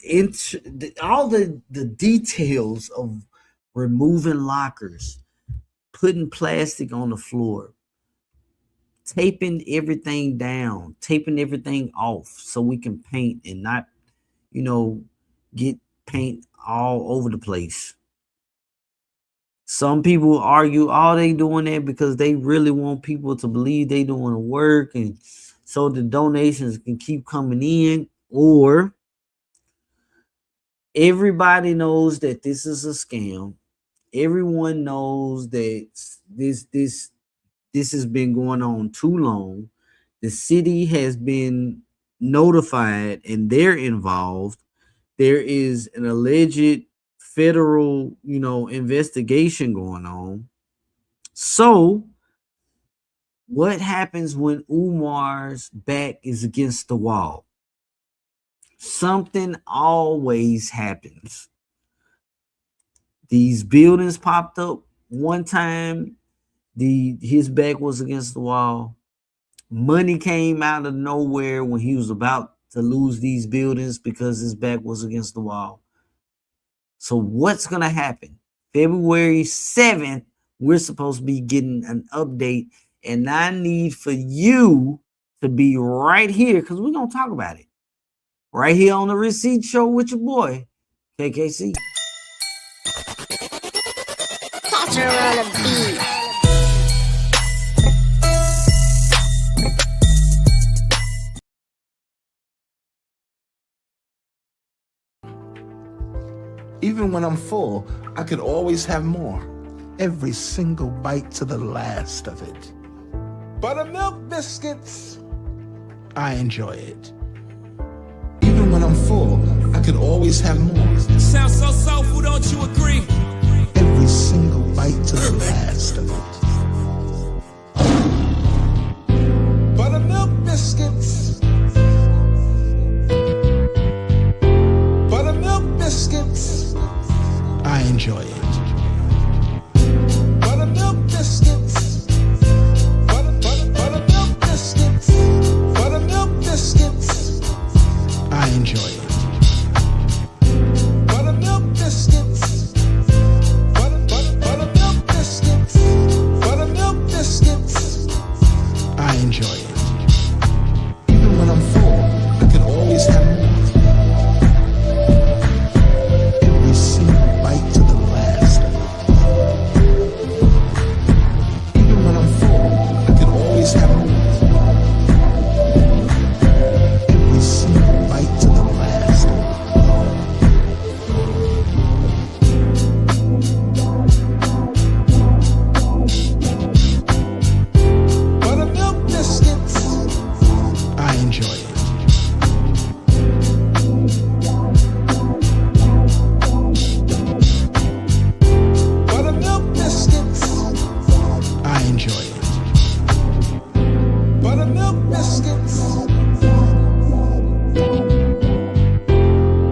details of removing lockers, putting plastic on the floor, taping everything down, taping everything off so we can paint and not, get paint all over the place. Some people argue, they doing that because they really want people to believe they doing the work and so the donations can keep coming in, or everybody knows that this is a scam. Everyone knows that this has been going on too long. The city has been notified and they're involved. There is an alleged federal, investigation going on. So what happens when Umar's back is against the wall? Something always happens. These buildings popped up one time. His back was against the wall. Money came out of nowhere when he was about to lose these buildings because his back was against the wall. So what's going to happen? February 7th, we're supposed to be getting an update, and I need for you to be right here because we're going to talk about it. Right here on the Receipt Show with your boy, KKC. Catch her on a beat. Even when I'm full, I could always have more. Every single bite to the last of it. Buttermilk biscuits. I enjoy it. Even when I'm full, I could always have more. Sounds so soulful, don't you agree? Every single bite to the last of it. Buttermilk biscuits. Buttermilk biscuits. I enjoy it. Buttermilk biscuits. Buttermilk biscuits. Buttermilk biscuits. I enjoy it. Buttermilk biscuits. Buttermilk biscuits. Buttermilk biscuits. I enjoy it. Even when I'm full, I can always have more. Every single bite to the last of it. Even when I'm full, I can always have more. Every single bite to the last of it. Buttermilk biscuits. I enjoy it. Buttermilk biscuits. I enjoy it. Buttermilk biscuits.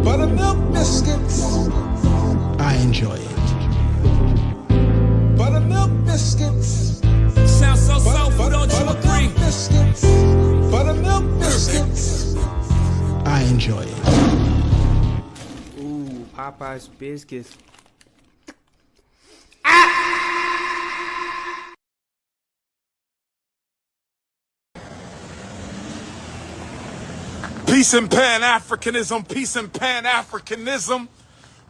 Buttermilk biscuits. I enjoy it. Buttermilk biscuits. Sounds so soulful, don't you agree? Buttermilk biscuits. Buttermilk biscuits. I enjoy it. Ooh, Popeye's biscuits. Peace and Pan-Africanism, peace and Pan-Africanism,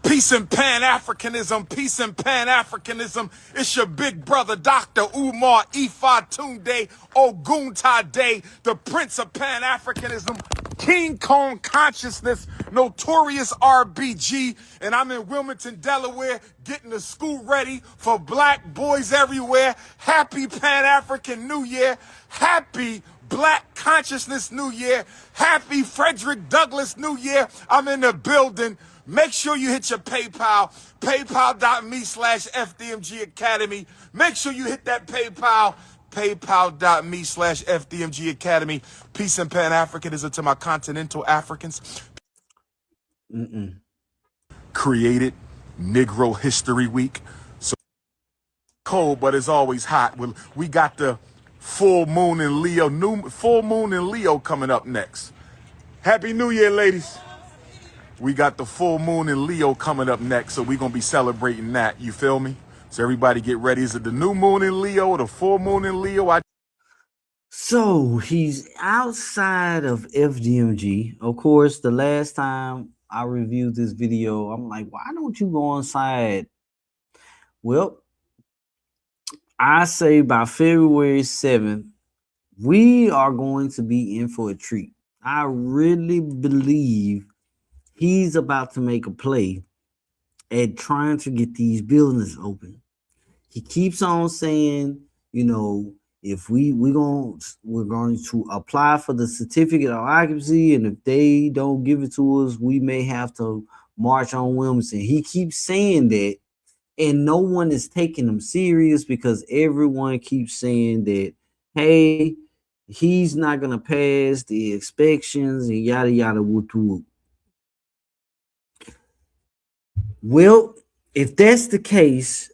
peace and Pan-Africanism, peace and Pan-Africanism. It's your big brother, Dr. Umar Ifa Tunde Oguntade, the Prince of Pan-Africanism. King Kong Consciousness, Notorious RBG, and I'm in Wilmington, Delaware, getting the school ready for black boys everywhere. Happy Pan-African New Year. Happy Black Consciousness New Year. Happy Frederick Douglass New Year. I'm in the building. Make sure you hit your PayPal, paypal.me/FDMG Academy. Make sure you hit that PayPal, paypal.me/FDMG Academy. Peace and Pan-Africanism to my continental Africans. Created Negro History Week. So cold, but it's always hot. We got the full moon in Leo, full moon in Leo coming up next. Happy New Year, ladies. We got the full moon in Leo coming up next, so we're going to be celebrating that. You feel me? So everybody get ready. Is it the new moon in Leo or the full moon in Leo? So he's outside of FDMG. Of course, the last time I reviewed this video, I'm like, why don't you go inside? Well, I say by February 7th, we are going to be in for a treat. I really believe he's about to make a play at trying to get these buildings open. He keeps on saying, you know, if we're going to apply for the certificate of occupancy, and if they don't give it to us, we may have to march on Wilmington. He keeps saying that, and no one is taking him serious because everyone keeps saying that, hey, he's not gonna pass the inspections and yada yada whoop whoop. Well, if that's the case,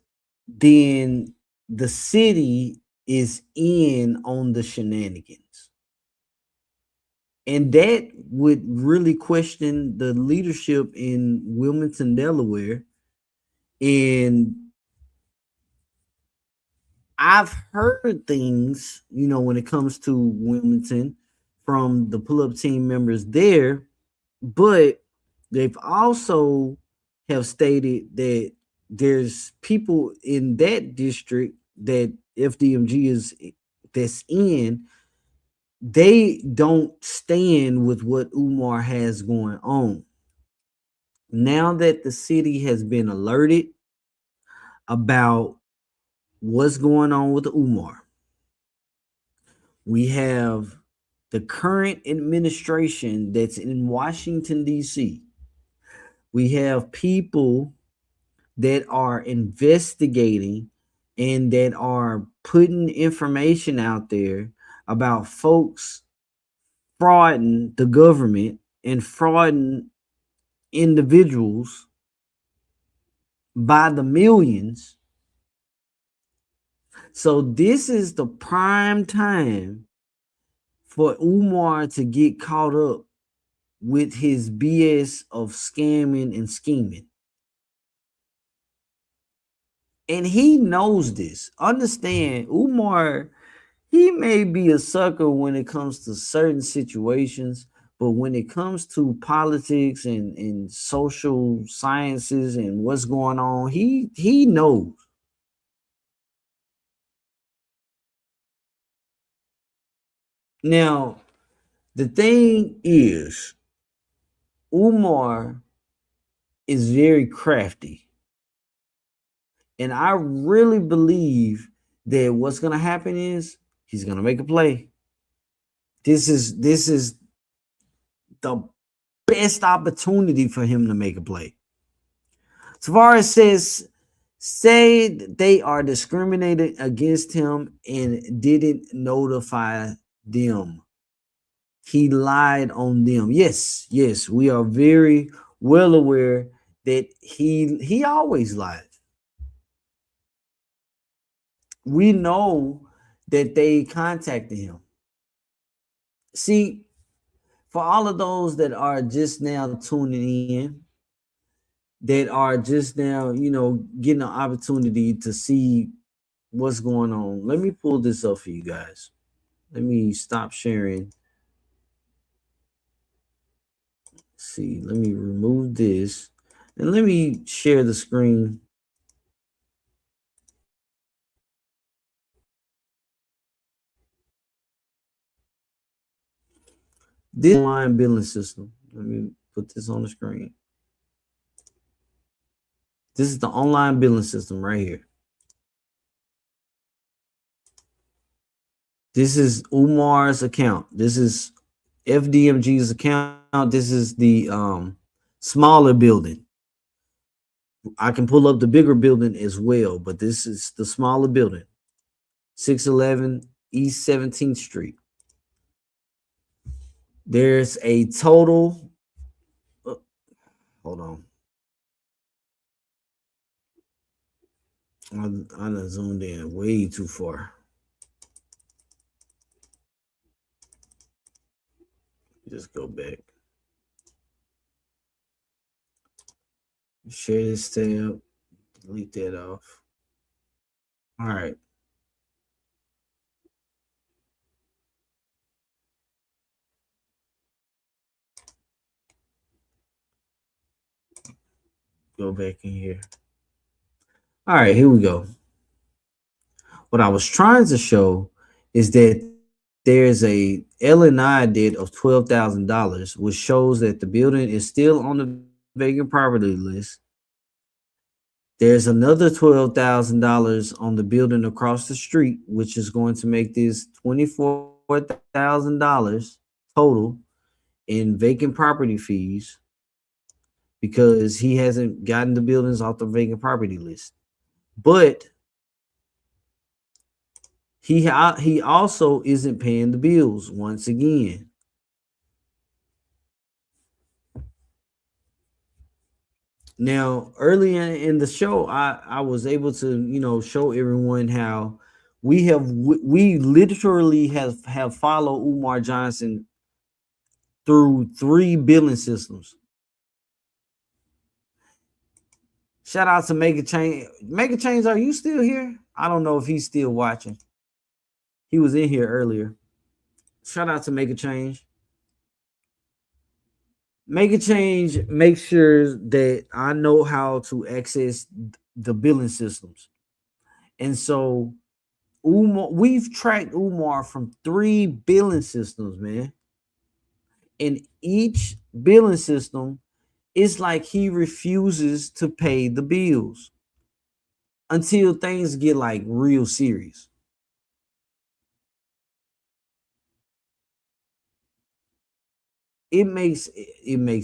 then the city is in on the shenanigans. And that would really question the leadership in Wilmington, Delaware. And I've heard things, you know, when it comes to Wilmington from the pull-up team members there, but they've also have stated that there's people in that district that FDMG is that's in, they don't stand with what Umar has going on. Now that the city has been alerted about what's going on with Umar, we have the current administration that's in Washington, D.C. We have people that are investigating and that are putting information out there about folks frauding the government and frauding individuals by the millions. So this is the prime time for Umar to get caught up with his BS of scamming and scheming. And he knows this. Understand, Umar, he may be a sucker when it comes to certain situations, but when it comes to politics and social sciences and what's going on, he knows. Now, the thing is, Umar is very crafty. And I really believe that what's going to happen is he's going to make a play. This is the best opportunity for him to make a play. Tavares says, say they are discriminating against him and didn't notify them. He lied on them. Yes, we are very well aware that he always lies. We know that they contacted him. See, for all of those that are just now tuning in, that are just now, you know, getting an opportunity to see what's going on, let me pull this up for you guys. Let me stop sharing. See, let me remove this and let me share the screen. This online billing system. Let me put this on the screen. This is the online billing system right here. This is Umar's account. This is FDMG's account. This is the smaller building. I can pull up the bigger building as well, but this is the smaller building. 611 East 17th Street. There's a total. Hold on. I done zoomed in way too far. Just go back. Share this tab. Delete that off. All right. Go back in here. All right, here we go. What I was trying to show is that there's a L&I debt of $12,000, which shows that the building is still on the vacant property list. There's another $12,000 on the building across the street, which is going to make this $24,000 total in vacant property fees because he hasn't gotten the buildings off the vacant property list. But he also isn't paying the bills once again. Now, early in the show, I was able to, show everyone how we literally have followed Umar Johnson through 3 billing systems. Shout out to Make a Change. Make a Change, are you still here? I don't know if he's still watching. He was in here earlier. Shout out to Make a Change. Make a Change makes sure that I know how to access the billing systems. And so Umar, we've tracked Umar from 3 billing systems, man. And each billing system, it's like he refuses to pay the bills until things get like real serious. It makes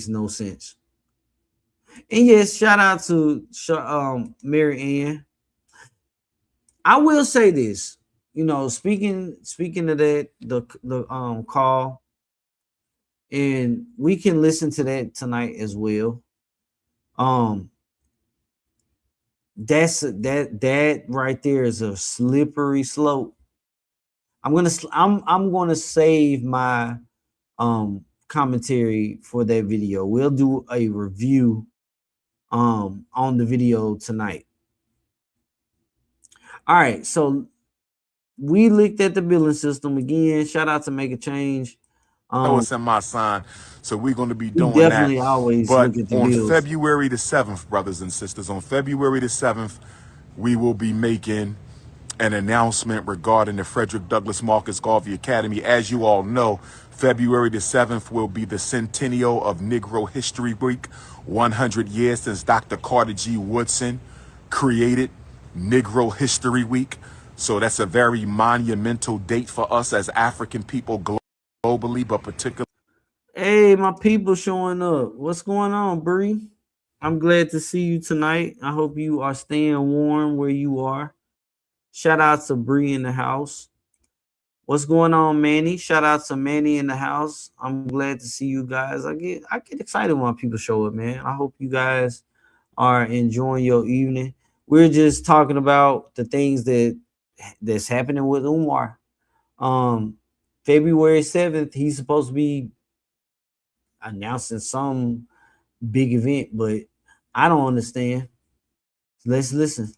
no sense. And yes, shout out to Mary Ann. I will say this, speaking of that, the call, and we can listen to that tonight as well. That right there is a slippery slope. I'm gonna save my commentary for that video. We'll do a review on the video tonight. All right, so we looked at the billing system again. Shout out to Make a Change. It's in my sign, so we're going to be doing definitely that. Always but look at the on bills. February the 7th, brothers and sisters, on February the 7th, we will be making an announcement regarding the Frederick Douglass Marcus Garvey Academy. As you all know, February the 7th will be the centennial of Negro History Week, 100 years since Dr. Carter G. Woodson created Negro History Week. So that's a very monumental date for us as African people globally, but particularly. Hey, my people showing up. What's going on, Bree? I'm glad to see you tonight. I hope you are staying warm where you are. Shout out to Bree in the house. What's going on, Manny? Shout out to Manny in the house. I'm glad to see you guys. I get excited when people show up, man. I hope you guys are enjoying your evening. We're just talking about the things that's happening with Umar. February 7th, he's supposed to be announcing some big event, but I don't understand. Let's listen.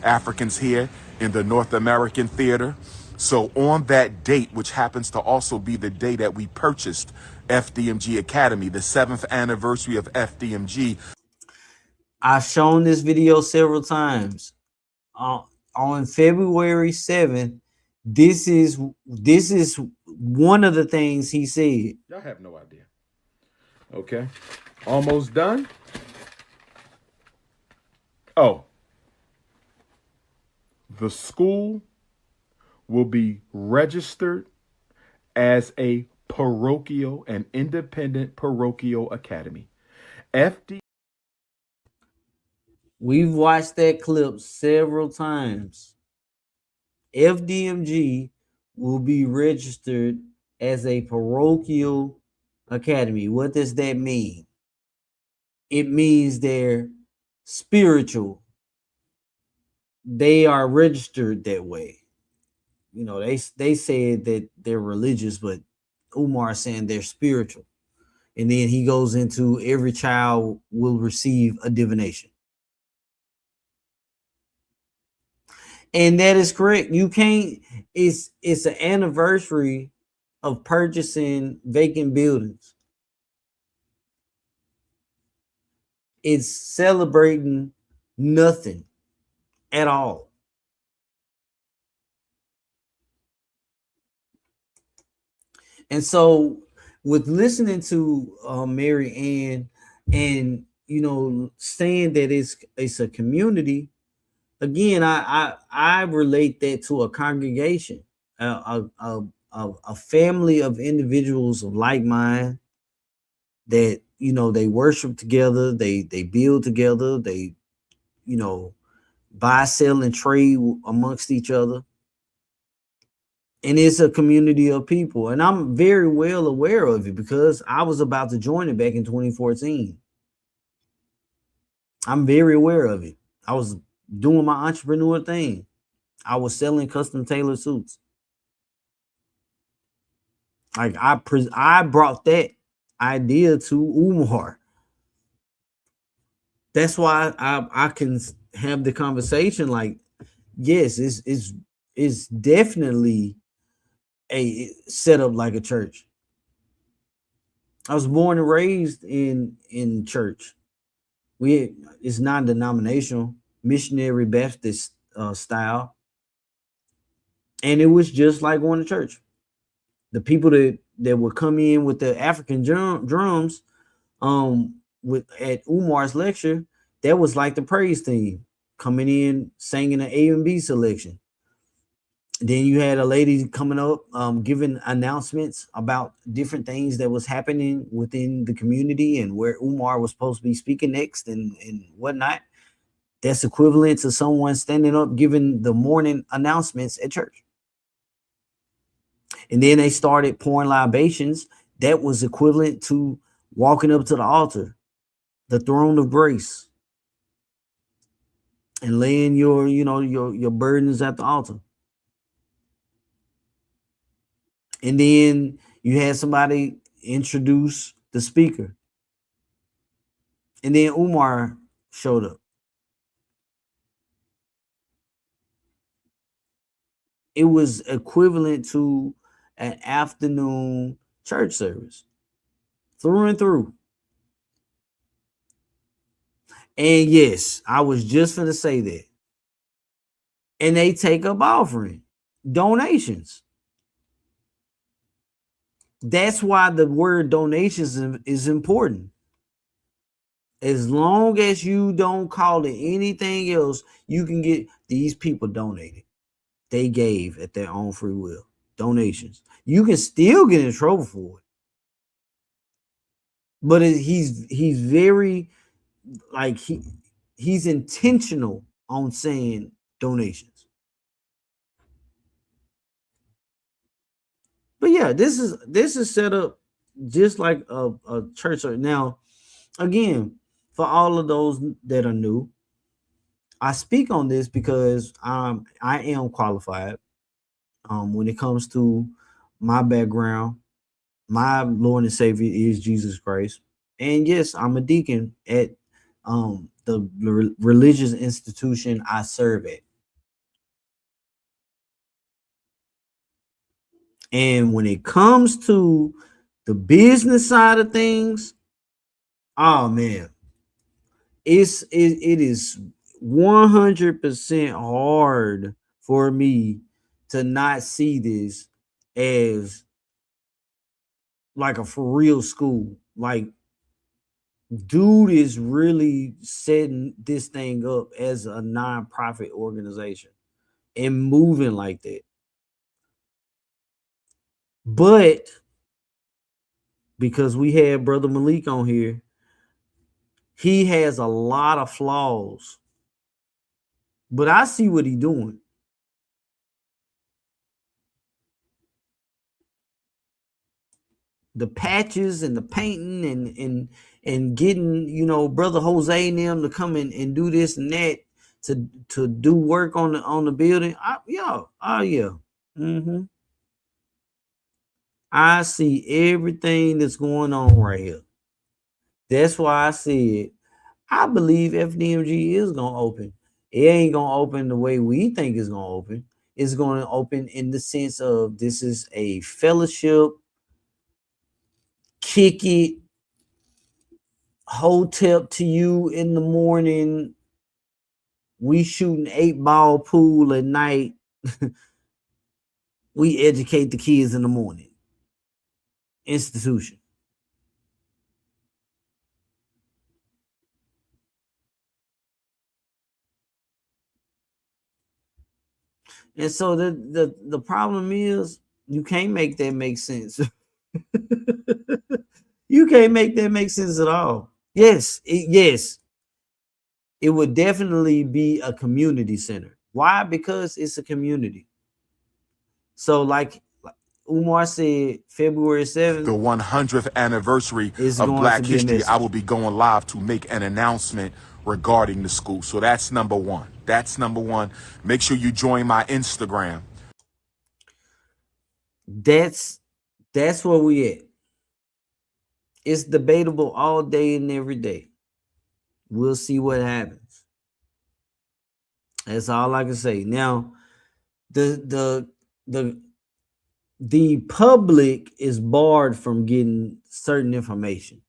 Africans here in the North American theater. So on that date, which happens to also be the day that we purchased FDMG Academy, the 7th anniversary of FDMG. I've shown this video several times. On February 7th, this is one of the things he said. Y'all have no idea. Okay. Almost done. Oh. The school will be registered as a parochial and independent parochial academy. We've watched that clip several times. FDMG will be registered as a parochial academy. What does that mean? It means they're spiritual. They are registered that way. You know, they said that they're religious, but Umar saying they're spiritual. And then he goes into every child will receive a divination. And that is correct. You can't, it's an anniversary of purchasing vacant buildings. It's celebrating nothing at all. And so with listening to Mary Ann and, you know, saying that it's a community, again, I relate that to a congregation, a family of individuals of like mind that, you know, they worship together, they build together, they, you know, buy, sell, and trade amongst each other. And it's a community of people. And I'm very well aware of it because I was about to join it back in 2014. I'm very aware of it. I was doing my entrepreneur thing. I was selling custom tailored suits. Like I brought that idea to Umar. That's why I can have the conversation. Like, yes, it's definitely a setup like a church. I was born and raised in church. It's non-denominational, missionary Baptist style, and it was just like going to church. The people that would come in with the African drums, at Umar's lecture, that was like the praise team coming in singing an A&B selection. Then you had a lady coming up, giving announcements about different things that was happening within the community and where Umar was supposed to be speaking next and whatnot. That's equivalent to someone standing up giving the morning announcements at church. And then they started pouring libations. That was equivalent to walking up to the altar, the throne of grace, and laying your burdens at the altar. And then you had somebody introduce the speaker. And then Umar showed up. It was equivalent to an afternoon church service, through and through. And yes, I was just going to say that. And they take up offering, donations. That's why the word donations is important. As long as you don't call it anything else, you can get these people donated. They gave at their own free will. Donations. You can still get in trouble for it. But he's very, like, he's intentional on saying donations. But yeah, this is set up just like a church. Now, again, for all of those that are new, I speak on this because I am qualified when it comes to my background. My Lord and Savior is Jesus Christ. And yes, I'm a deacon at the religious institution I serve at. And when it comes to the business side of things, oh man, it is 100% hard for me to not see this as like a for real school. Like, dude is really setting this thing up as a nonprofit organization and moving like that. But because we had Brother Malik on here, he has a lot of flaws. But I see what he's doing. The patches and the painting and getting, you know, Brother Jose and them to come in and do this and that to do work on the building. Yeah. Mm-hmm. I see everything that's going on right here. That's why I said I believe FDMG is gonna open. It ain't gonna open the way we think it's gonna open. It's gonna open in the sense of this is a fellowship, kick it, hotel to you in the morning. We shooting 8-ball pool at night. We educate the kids in the morning. Institution. And so the problem is you can't make that make sense. You can't make that make sense at all. Yes, it would definitely be a community center. Why? Because it's a community. So like Umar said, February 7th, the 100th anniversary of Black History, I will be going live to make an announcement regarding the school. So that's number one. That's number one. Make sure you join my Instagram. That's where we at. It's debatable all day and every day. We'll see what happens. That's all I can say. Now, the public is barred from getting certain information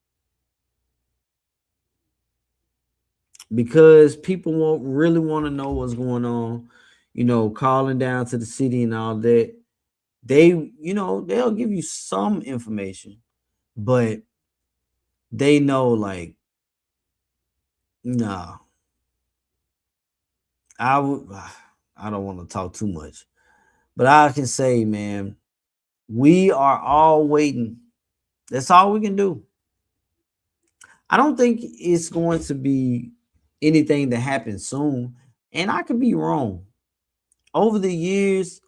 because people won't really want to know what's going on, you know, calling down to the city and all that. They, you know, they'll give you some information, but they know, like, no, I don't want to talk too much, but I can say, man, we are all waiting. That's all we can do. I don't think it's going to be anything that happens soon, and I could be wrong. Over the years,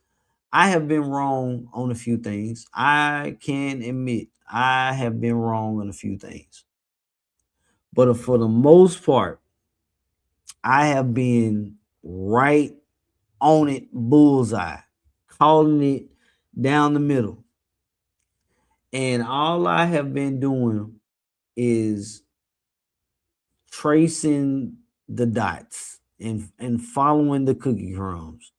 I have been wrong on a few things. I can admit I have been wrong on a few things. But for the most part, I have been right on it, bullseye, calling it down the middle. And all I have been doing is tracing the dots and following the cookie crumbs.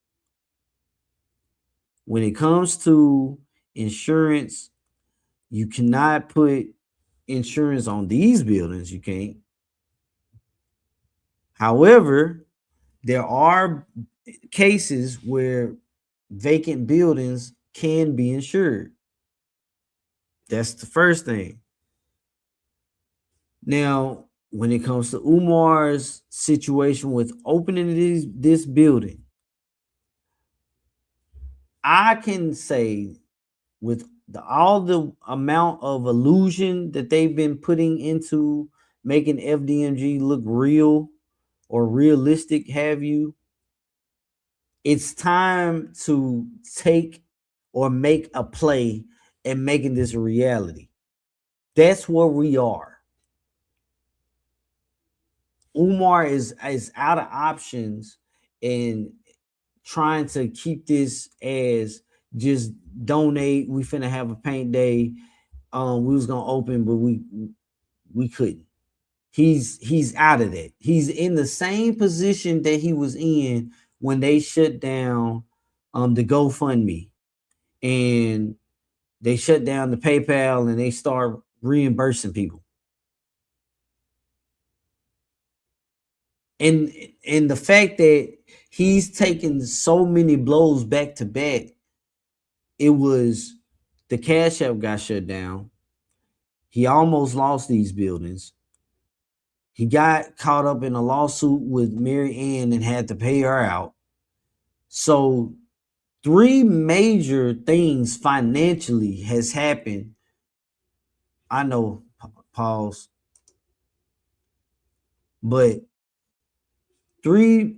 When it comes to insurance, you cannot put insurance on these buildings. You can't. However, there are cases where vacant buildings can be insured. That's the first thing. Now, when it comes to Umar's situation with opening this building, I can say with all the amount of illusion that they've been putting into making FDMG look real or realistic, have you, it's time to take or make a play and making this a reality. That's where we are. Umar is out of options and trying to keep this as just donate. We finna have a paint day. We was gonna open, but we couldn't. He's out of that. He's in the same position that he was in when they shut down the GoFundMe and they shut down the PayPal and they start reimbursing people. And the fact that he's taken so many blows back to back, it was the Cash App got shut down. He almost lost these buildings. He got caught up in a lawsuit with Mary Ann and had to pay her out. So 3 major things financially has happened. I know, pause. But three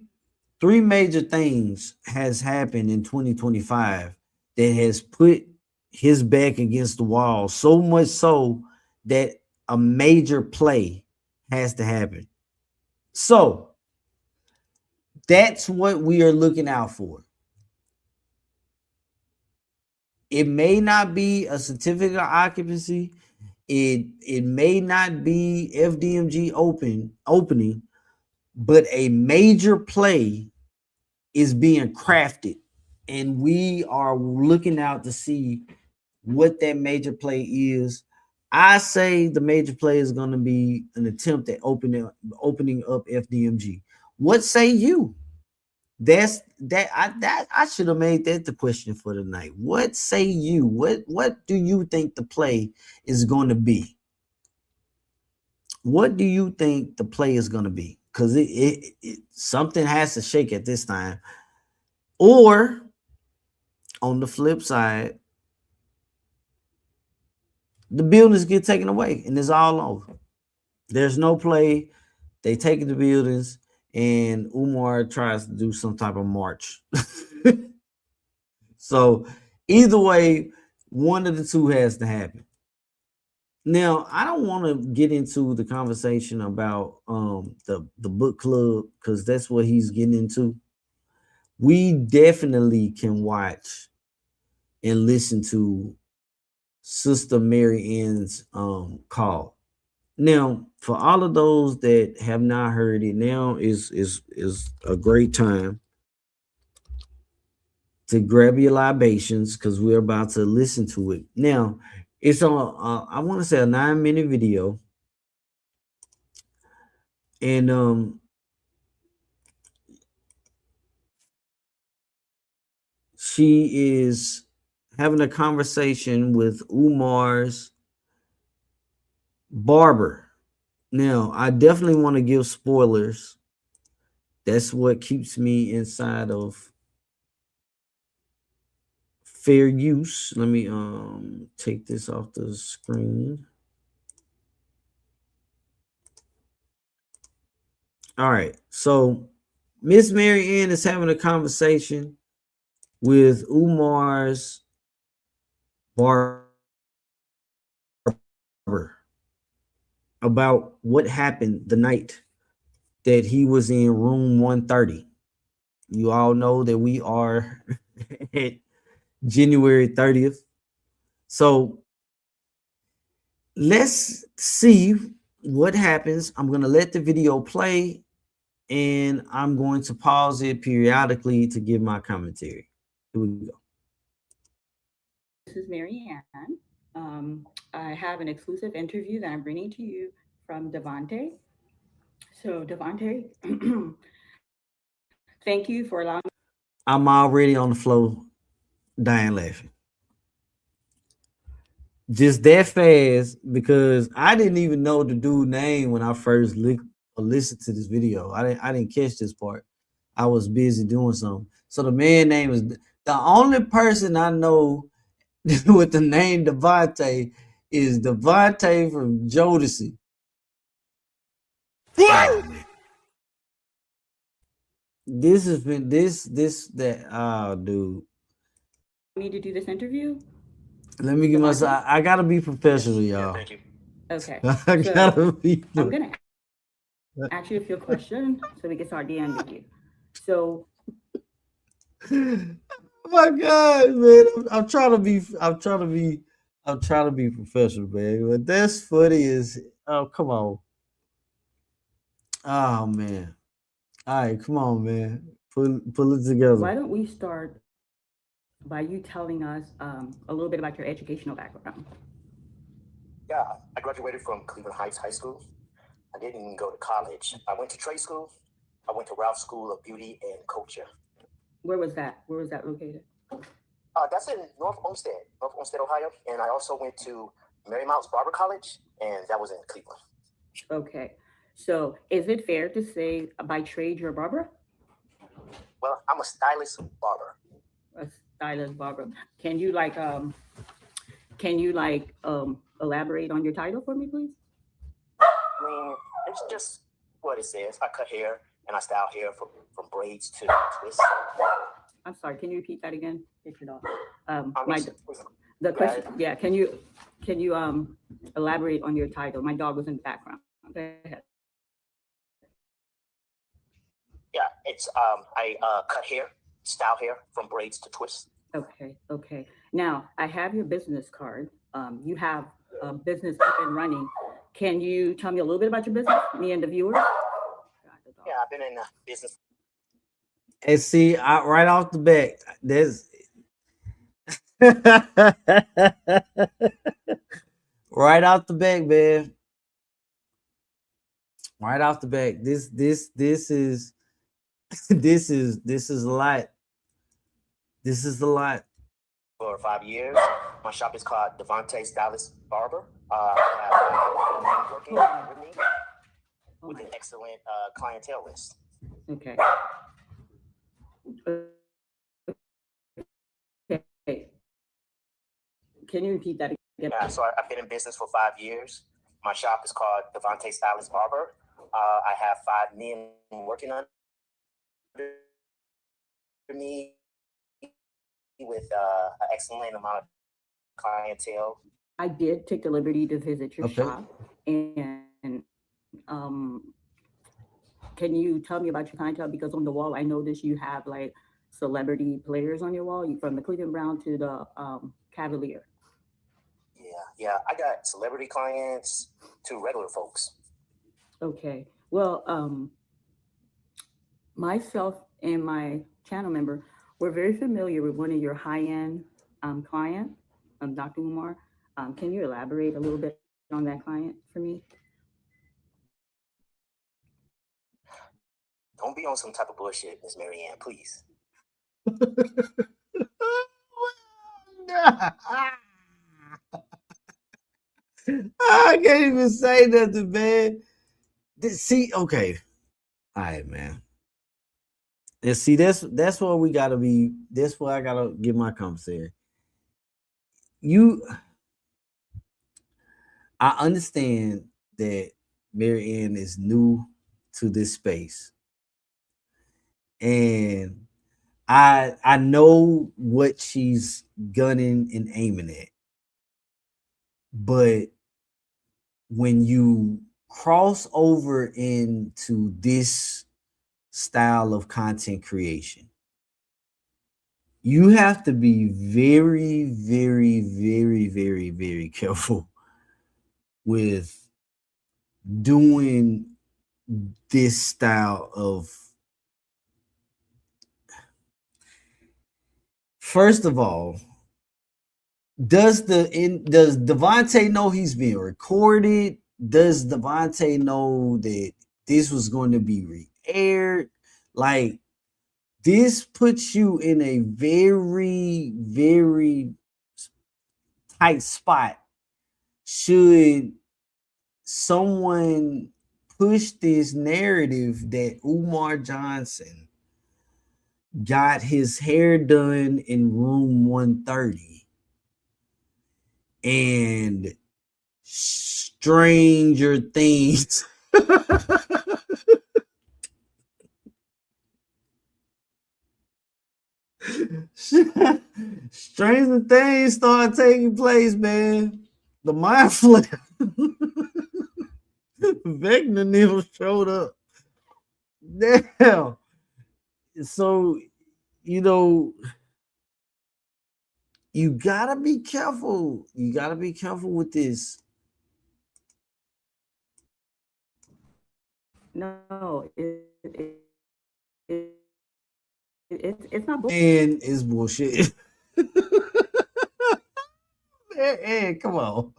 major things has happened in 2025 that has put his back against the wall, so much so that a major play has to happen. So that's what we are looking out for. It may not be a certificate of occupancy. It may not be FDMG opening, but a major play is being crafted, and we are looking out to see what that major play is. I say the major play is going to be an attempt at opening up FDMG. What say you? I should have made that the question for tonight. What say you? What do you think the play is going to be? What do you think the play is going to be? Because something has to shake at this time. Or on the flip side, the buildings get taken away and it's all over. There's no play. They take the buildings and Umar tries to do some type of march. So either way, one of the two has to happen. Now, I don't want to get into the conversation about the book club because that's what he's getting into. We definitely can watch and listen to Sister Mary Ann's call. Now, for all of those that have not heard it, now is a great time to grab your libations because we're about to listen to it. Now, it's on I want to say a 9-minute video, and she is having a conversation with Umar's barber. Now, I definitely want to give spoilers. That's what keeps me inside of fair use. Let me take this off the screen. All right, so Miss Mary Ann is having a conversation with Umar's barber about what happened the night that he was in room 130. You all know that we are at January 30th. So let's see what happens. I'm going to let the video play and I'm going to pause it periodically to give my commentary. Here we go. This is Mary Ann. I have an exclusive interview that I'm bringing to you from Devontae. So Devontae, thank you for allowing me. I'm already on the floor dying laughing. Just that fast because I didn't even know the dude's name when I first listened to this video. I didn't catch this part. I was busy doing something. So the man's name is the only person I know with the name Devontae is Devontae from Jodeci. This has been that. Oh, dude. Me to do this interview. Let me give myself. I gotta be professional, y'all. Thank you. Okay. I gotta be. I'm gonna ask you a few questions so we can start the interview. So. Oh my God, man! I'm trying to be professional, man. But that's funny as come on. Oh man! All right, come on, man. Pull it together. Why don't we start by you telling us a little bit about your educational background? Yeah, I graduated from Cleveland Heights High School. I didn't go to college. I went to trade school. I went to Ralph School of Beauty and Culture. Where was that? Where was that located? That's in North Olmsted, Ohio. And I also went to Marymount's Barber College, and that was in Cleveland. Okay. So is it fair to say by trade you're a barber? Well, I'm a stylist barber. A stylist barber. Can you elaborate on your title for me, please? I mean, it's just what it says. I cut hair and I style hair from braids to twists. I'm sorry, can you repeat that again? Get it off. The question, yeah, can you elaborate on your title? My dog was in the background. Go ahead. Yeah, it's I cut hair, style hair from braids to twists. Okay, okay. Now I have your business card. You have a business up and running. Can you tell me a little bit about your business, me and the viewers? Yeah, I've been in business. And see, right off the bat, there's right off the back, man. Right off the back, this is this is a lot. This is a lot. For 5 years, my shop is called Devontae Stylist Barber. I have working with me with an excellent clientele list. Okay. Okay. Can you repeat that again? Yeah, so I've been in business for 5 years. My shop is called Devontae Stylist Barber. I have 5 men working under me with an excellent amount of clientele. I did take the liberty to visit your shop, and can you tell me about your clientele? Because on the wall, I noticed you have like celebrity players on your wall, from the Cleveland Brown to the Cavalier. Yeah, I got celebrity clients to regular folks. Okay, well, myself and my channel member, we're very familiar with one of your high-end client, Dr. Umar. Can you elaborate a little bit on that client for me? Don't be on some type of bullshit, Miss Marianne, please. I can't even say nothing, man. See, okay. All right, man. And see, that's where we gotta be. That's where I gotta get my conversation. I understand that Mary Ann is new to this space, and I know what she's gunning and aiming at, but when you cross over into this style of content creation, you have to be very, very, very, very, very careful with doing this style of. First of all, does Devontae know he's being recorded? Does Devontae know that this was going to be re-aired? Like, this puts you in a very, very tight spot. Should someone push this narrative that Umar Johnson got his hair done in room 130 and Stranger Things Stranger Things started taking place, man. The mind flip. Vecna never showed up. Damn. So, you gotta be careful. You gotta be careful with this. No, it's not bullshit. And it's bullshit. Hey, come on.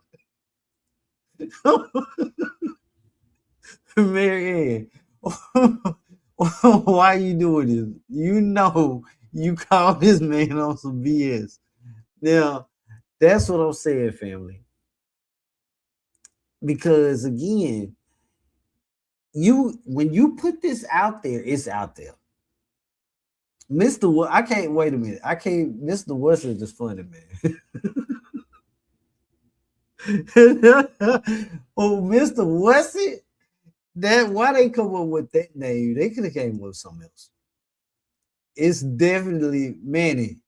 Mary Ann, why are you doing this? You called this man on some BS. Now, that's what I'm saying, family. Because again, when you put this out there, it's out there. I can't wait a minute. Mr. What's is just funny, man. Oh, Mr. What's it? That why they come up with that name? They could have came up with something else. It's definitely Manny.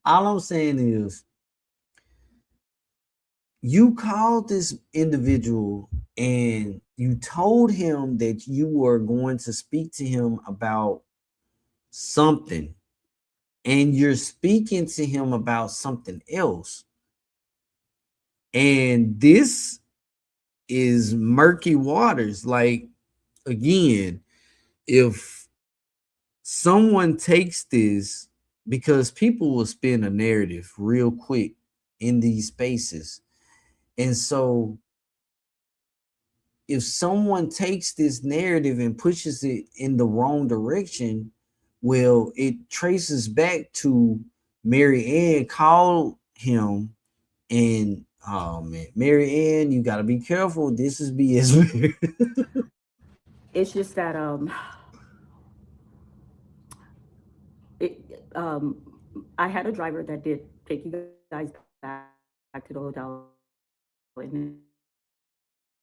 All I'm saying is, you called this individual and you told him that you were going to speak to him about something, and you're speaking to him about something else. And this is murky waters. Like, again, if someone takes this, because people will spin a narrative real quick in these spaces. And so if someone takes this narrative and pushes it in the wrong direction, well, it traces back to Mary Ann called him, and oh man, Mary Ann, you got to be careful. This is BS. It's just that I had a driver that did take you guys back to the hotel,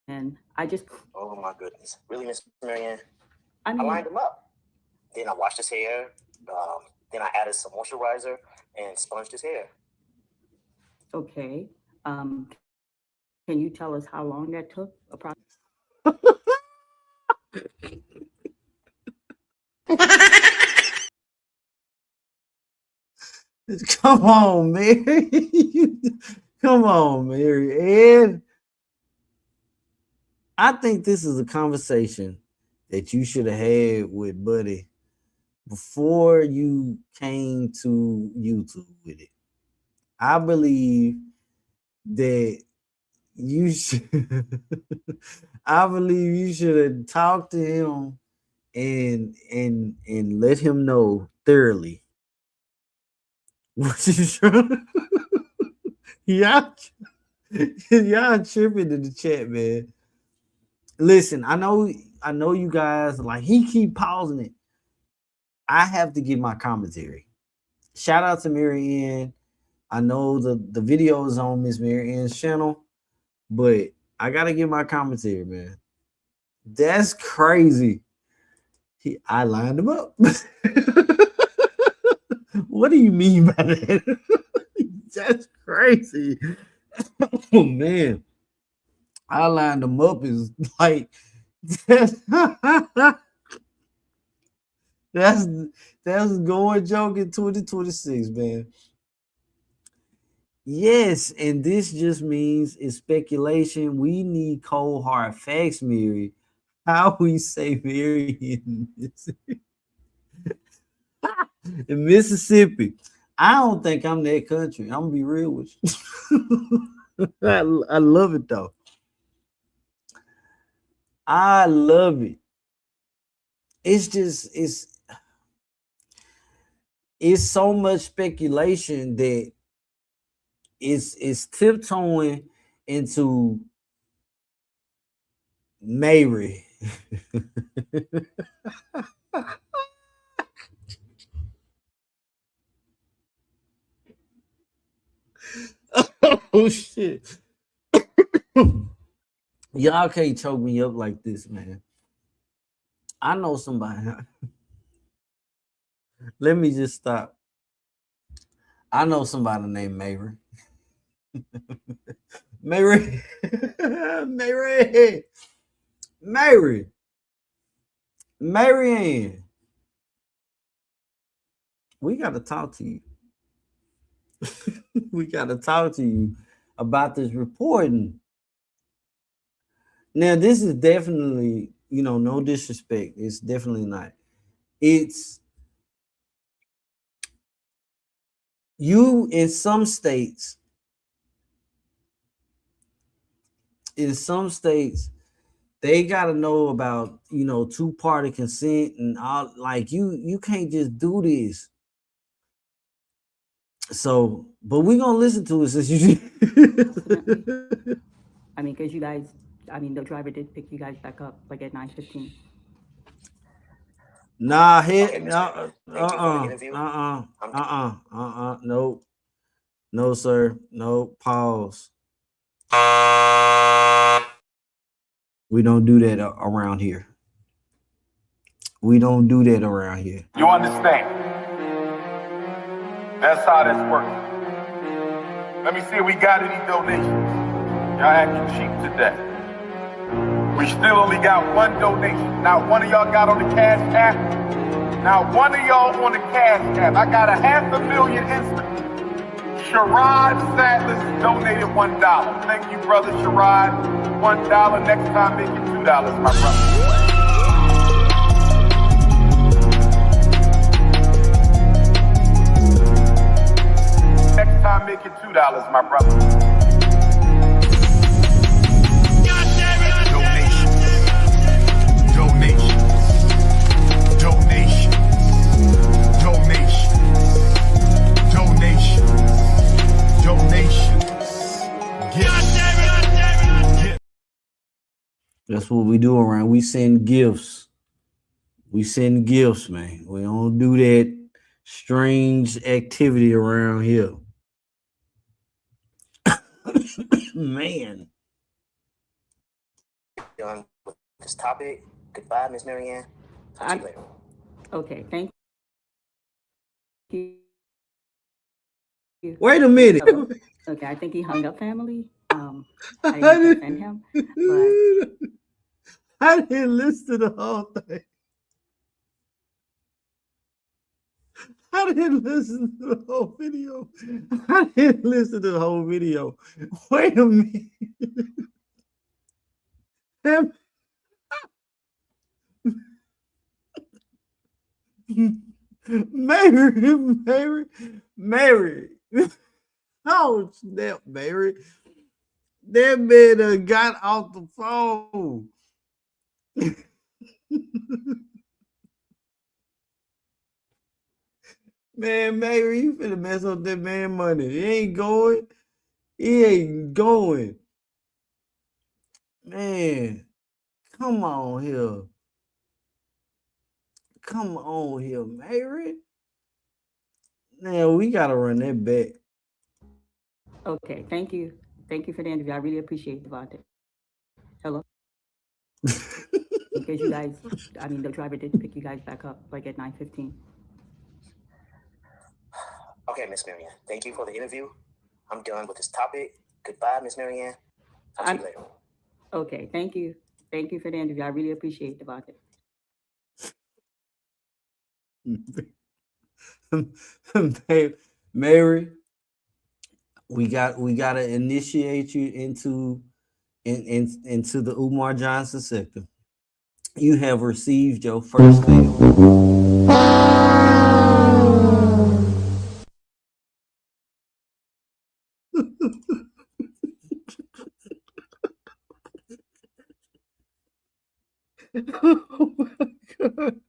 and I just, oh my goodness, really, Miss Marianne? I mean, I lined him up. Then I washed his hair. Then I added some moisturizer and sponged his hair. Okay. Can you tell us how long that took? Come on, Mary. Come on, Mary. And I think this is a conversation that you should have had with Buddy before you came to YouTube with it. I believe that you should I believe you should have talked to him and let him know thoroughly what you trying. y'all tripping in the chat, man. Listen, I know you guys like he keep pausing it. I have to give my commentary. Shout out to Mary Ann. I know the video is on Miss Mary Ann's channel, but I gotta give my commentary, man. That's crazy. I lined him up. What do you mean by that? That's crazy. Oh man. I lined him up is like that's going joke in 2026, man. Yes, and this just means it's speculation. We need cold hard facts, Mary. How we say Mary in Mississippi. In Mississippi. I don't think I'm that country. I'm gonna be real with you. I love it though. I love it. It's just it's so much speculation that it's tiptoeing into Mary. Oh shit. Y'all can't choke me up like this, man. I know somebody. Let me just stop. I know somebody named Mary. Mary. Mary Ann. We got to talk to you. We got to talk to you about this reporting. Now, this is definitely, no disrespect. It's definitely not. It's you in some states. In some states, they got to know about, two-party consent and all. Like, you can't just do this. So, but we're gonna listen to it since you. I mean, because you guys, I mean, the driver did pick you guys back up like at 9:15. Nah, Okay, hit, Miss Mary, thank you for the interview. no, no, sir, no, pause. We don't do that around here. We don't do that around here. You understand? That's how this works. Let me see if we got any donations. Y'all acting cheap today. We still only got one donation. Not one of y'all got on the cash app. Not one of y'all on the cash app. I got $500,000 instant. Sherrod Sadlers donated $1. Thank you, brother Sherrod. $1. Next time, make it $2, my brother. Next time, make it $2, my brother. That's what we do around. We send gifts. We send gifts, man. We don't do that strange activity around here. Man. Done with this topic. Goodbye, Miss Marianne. Talk to you later. Okay, thank you. Wait a minute. Hello? Okay, I think he hung up, family. I didn't offend him, but I didn't listen to the whole thing. I didn't listen to the whole video. I didn't listen to the whole video. Wait a minute. Mary. Oh, snap, Mary. That man got off the phone. Man, Mary, you finna mess up that man money. He ain't going. He ain't going. Man, come on here. Come on here, Mary. Now we gotta run that back. okay, thank you. Thank you for the interview. I really appreciate Devontae. Hello? Because you guys, I mean, the driver did pick you guys back up like at 9:15. Okay, Miss Marianne, thank you for the interview. I'm done with this topic. Goodbye, Miss Marianne. Talk to you later. Okay, thank you. Thank you for the interview. I really appreciate Devontae. Mary, we gotta initiate you into the Umar Johnson sector. You have received your first meal. Oh my God.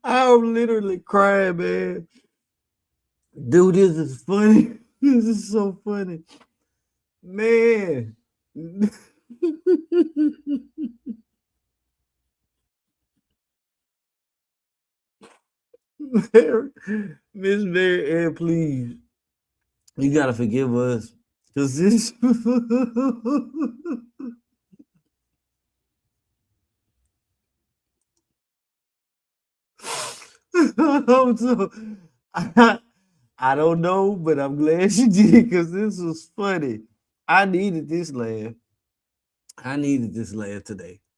I'm literally crying, man. Dude, this is funny. This is so funny. Man. Miss Mary Ann, please. You gotta forgive us. Cause this I don't know, but I'm glad she did because this was funny. I needed this laugh. I needed this laugh today.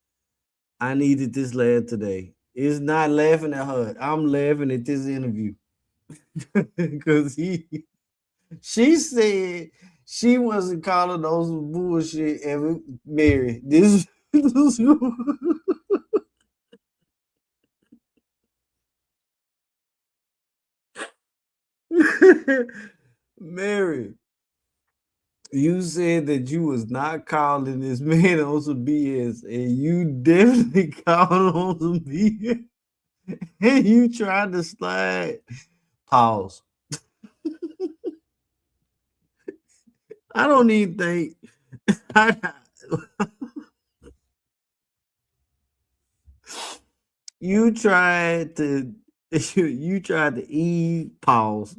It's not laughing at her. I'm laughing at this interview. Because she said she wasn't calling those bullshit ever Mary. This Mary, you said that you was not calling this man on some BS, and you definitely called on some BS, and you tried to slide. Pause. I don't even think you tried to you tried to ease pause.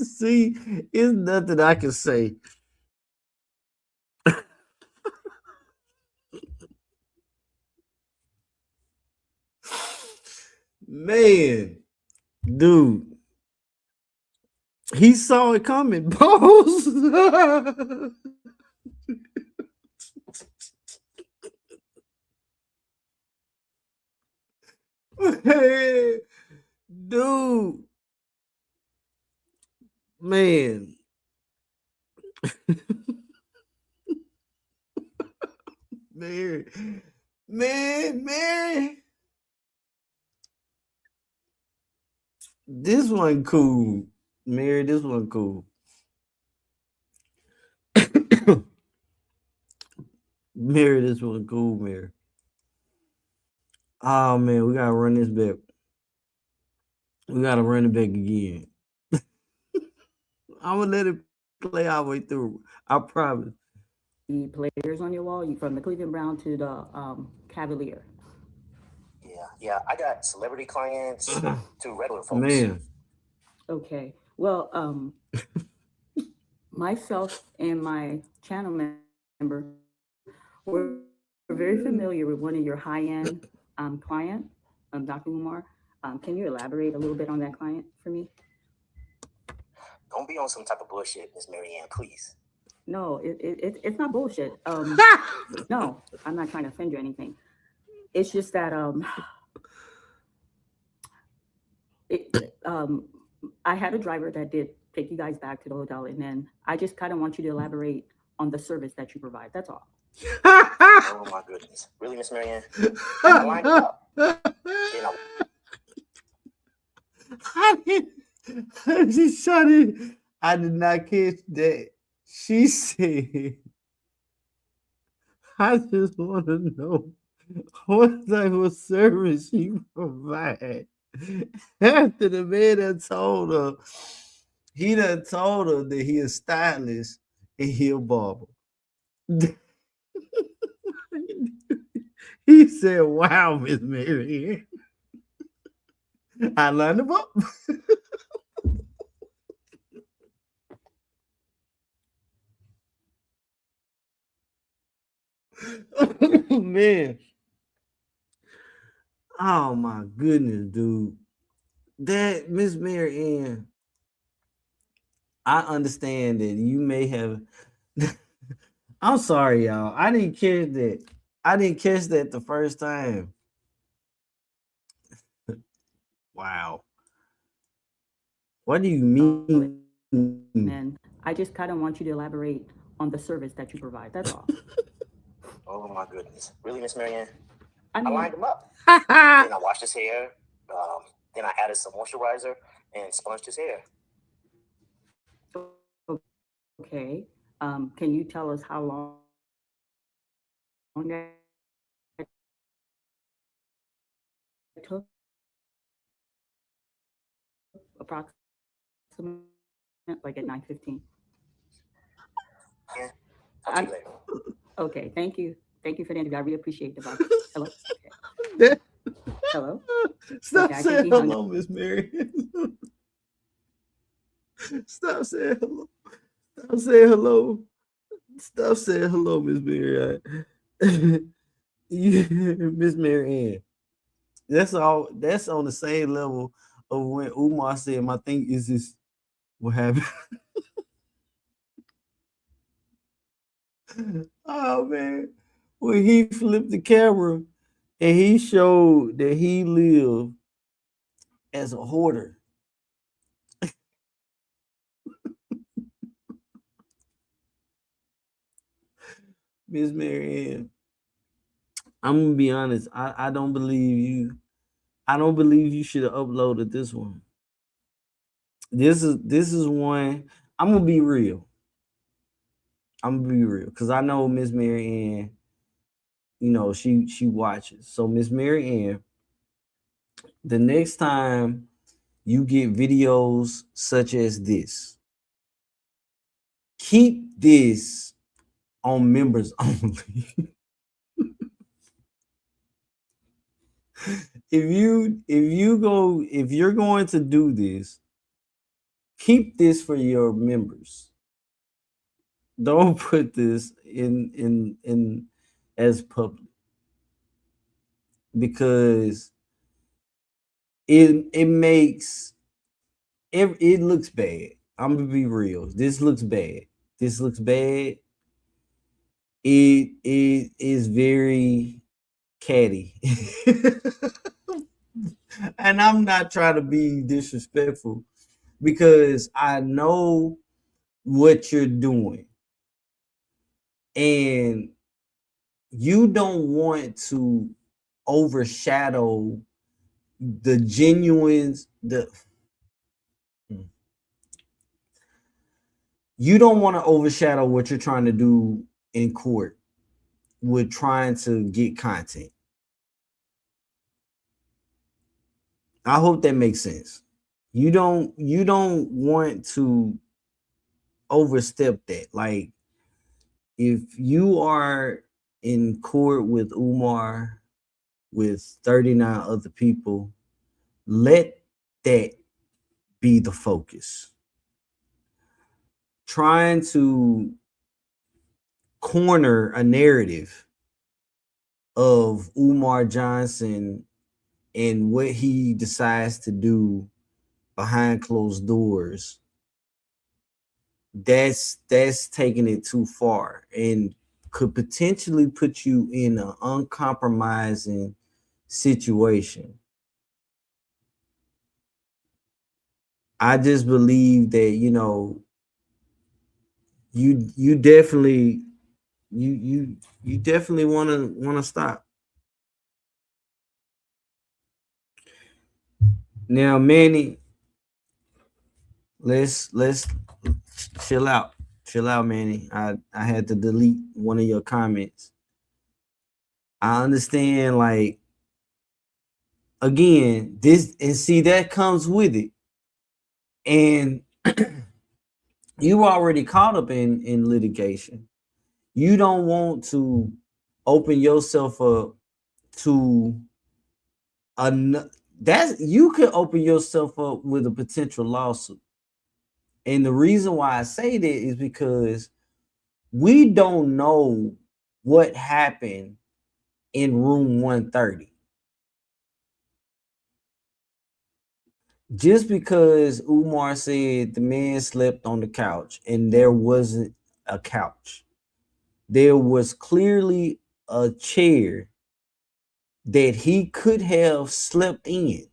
See, it's nothing I can say. Man, dude, he saw it coming. Pause. Hey, dude, man. Mary, Mary. This one cool. Mary, this one cool. Mary, this one cool, Mary. Oh man, we gotta run this back. We gotta run it back again. I'm gonna let it play our way through. I promise. The players on your wall, you from the Cleveland Brown to the Cavalier. Yeah, I got celebrity clients to regular folks. Man. Okay. Well, myself and my channel member were very familiar with one of your high-end client, Dr. Umar. Can you elaborate a little bit on that client for me? Don't be on some type of bullshit, Miss Marianne, please. No, it's not bullshit. No, I'm not trying to offend you or anything. It's just that I had a driver that did take you guys back to the hotel, and then I just kind of want you to elaborate on the service that you provide. That's all. Oh my goodness. Really, Miss Marianne? I lined up. You know. She shot it. I did not catch that. She said, I just want to know what type of service you provide. After the man done told her, he done told her that he a stylist and he a barber. He said, wow, Miss Mary. I lined him up. Oh, man. Oh my goodness, dude. That Miss Mary Ann, I understand that you may have. I'm sorry, y'all. I didn't catch that. I didn't catch that the first time. Wow. What do you mean? And I just kind of want you to elaborate on the service that you provide. That's all. Oh my goodness. Really, Miss Marianne? I lined him up. Then I washed his hair. Then I added some moisturizer and sponged his hair. Okay. Can you tell us how long that took? Approximately, like at 9:15. Yeah. Okay. Thank you. Thank you for the interview. I really appreciate it. Hello. Okay. Hello. Stop Okay, saying hello, Miss Mary. Stop saying hello. Stop saying hello. Stop saying hello, Miss Mary. Miss Mary Ann. That's all. That's on the same level of when Umar said, "My thing is this." What happened? Oh man, when he flipped the camera and he showed that he lived as a hoarder. Miss Mary Ann, I'm gonna be honest. I don't believe you. I don't believe you should have uploaded this one. This is one. I'm gonna be real. I'm gonna be real because I know Miss Mary Ann. You know she watches. So Miss Mary Ann, the next time you get videos such as this, keep this on members only. if you're going to do this, keep this for your members. Don't put this in as public, because it makes it looks bad. I'm gonna be real. This looks bad. This looks bad. It is very catty. And I'm not trying to be disrespectful, because I know what you're doing. And you don't want to overshadow the genuine, you don't want to overshadow what you're trying to do in court with trying to get content. I hope that makes sense. You don't want to overstep that. Like, if you are in court with Umar, with 39 other people, let that be the focus. Trying to corner a narrative of Umar Johnson and what he decides to do behind closed doors, that's taking it too far and could potentially put you in an uncompromising situation. I just believe that, you know, you definitely want to stop. Now, Manny, let's chill out, Manny. I had to delete one of your comments. I understand, like, again, this, and see, that comes with it, and you already caught up in litigation. You don't want to open yourself up to that. You could open yourself up with a potential lawsuit. And the reason why I say that is because we don't know what happened in room 130. Just because Umar said the man slept on the couch and there wasn't a couch, there was clearly a chair that he could have slept in.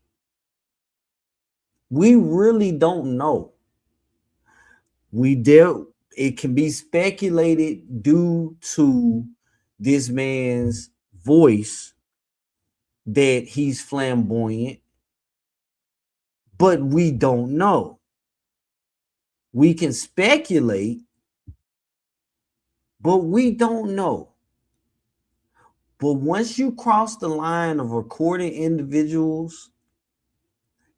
We really don't know. It can be speculated due to this man's voice that he's flamboyant, but we don't know. We can speculate, but we don't know. But once you cross the line of recording individuals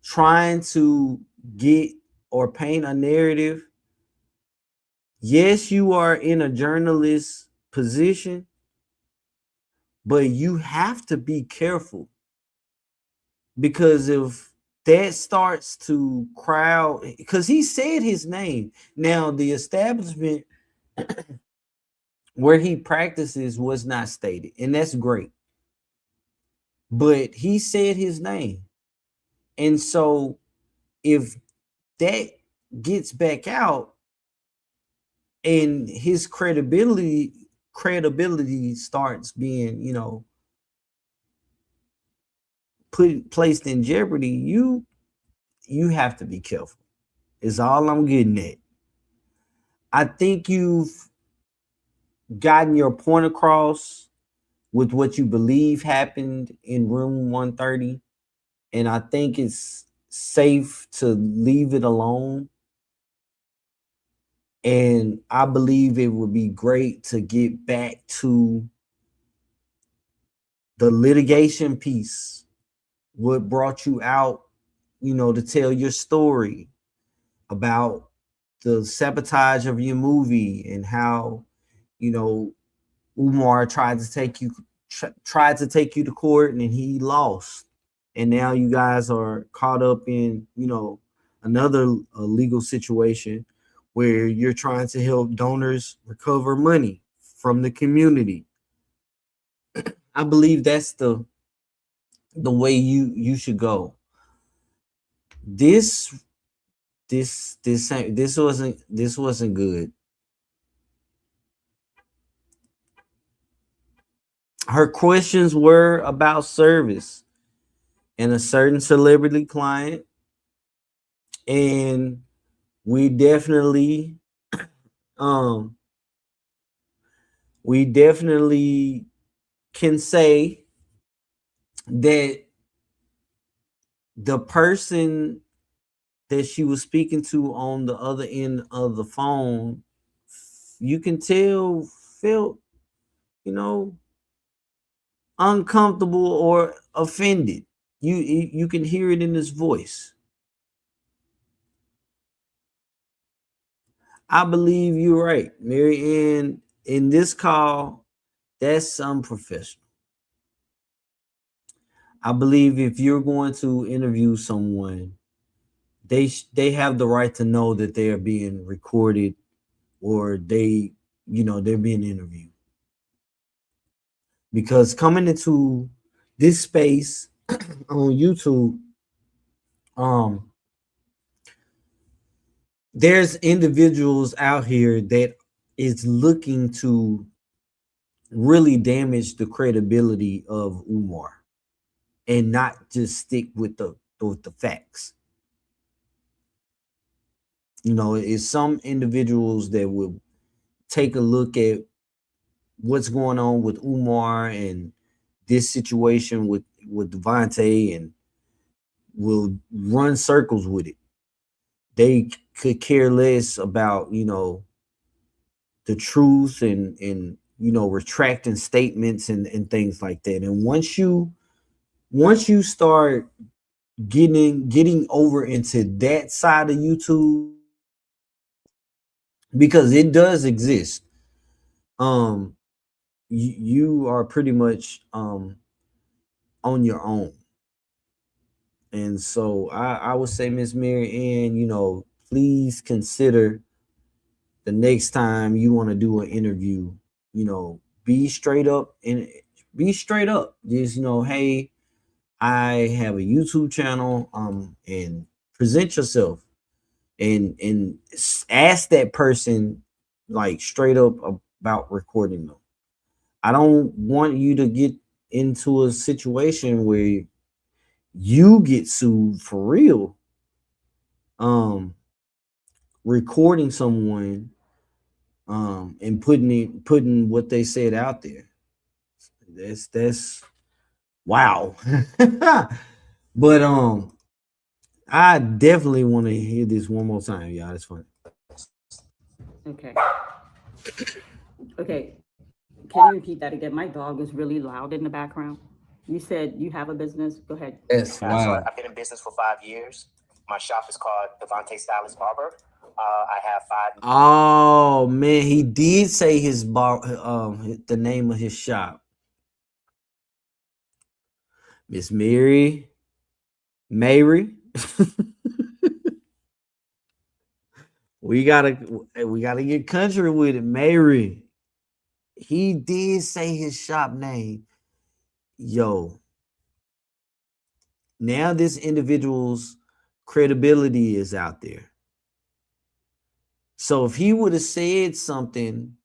trying to get or paint a narrative, yes, you are in a journalist position, but you have to be careful, because if that starts to crowd, because he said his name. Now, the establishment where he practices was not stated, and that's great. But he said his name. And so if that gets back out and his credibility starts being, you know, placed in jeopardy, you have to be careful. Is all I'm getting at. I think you've gotten your point across with what you believe happened in room 130, and I think it's safe to leave it alone. And I believe it would be great to get back to the litigation piece, what brought you out, you know, to tell your story about the sabotage of your movie and how, you know, Umar tried to take you to court and he lost. And now you guys are caught up in, you know, another legal situation where you're trying to help donors recover money from the community. I believe that's the way you should go. This wasn't good. Her questions were about service and a certain celebrity client, and we definitely can say that the person that she was speaking to on the other end of the phone, you can tell felt, you know, uncomfortable or offended. You can hear it in his voice. I believe you're right, Mary Ann. In this call, that's unprofessional. I believe if you're going to interview someone, they have the right to know that they are being recorded or they're being interviewed. Because coming into this space on YouTube, there's individuals out here that is looking to really damage the credibility of Umar and not just stick with the facts. You know, it's some individuals that will take a look at what's going on with Umar and this situation with Devontae and will run circles with it. They could care less about, you know, the truth and you know, retracting statements and things like that. And once you start getting over into that side of YouTube, because it does exist, you are pretty much on your own. And so I would say, Miss Mary Ann, you know, please consider the next time you want to do an interview, you know, be straight up and just, you know, hey, I have a YouTube channel, and present yourself and ask that person like straight up about recording them. I don't want you to get into a situation where you get sued for real, recording someone, and putting what they said out there. That's wow. But I definitely want to hear this one more time, y'all. It's funny. Okay. Okay. Can you repeat that again? My dog is really loud in the background. You said you have a business. Go ahead. Yes. Wow. So I've been in business for 5 years. My shop is called Devontae Stylist Barber. I have 5. Oh man, he did say his bar, the name of his shop. Miss Mary. we gotta get country with it, Mary. He did say his shop name. Yo. Now this individual's credibility is out there. So if he would have said something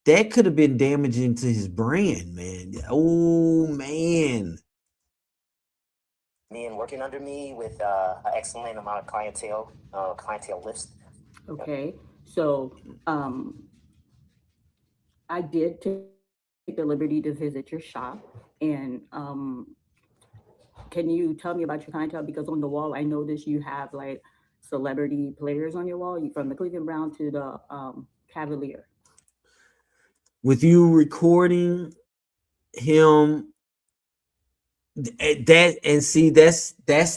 that could have been damaging to his brand, man. Oh man. Me and working under me with an excellent amount of clientele list. Okay, so I did take the liberty to visit your shop, and can you tell me about your clientele? Because on the wall, I noticed you have like celebrity players on your wall, from the Cleveland Brown to the Cavalier. With you recording him, that's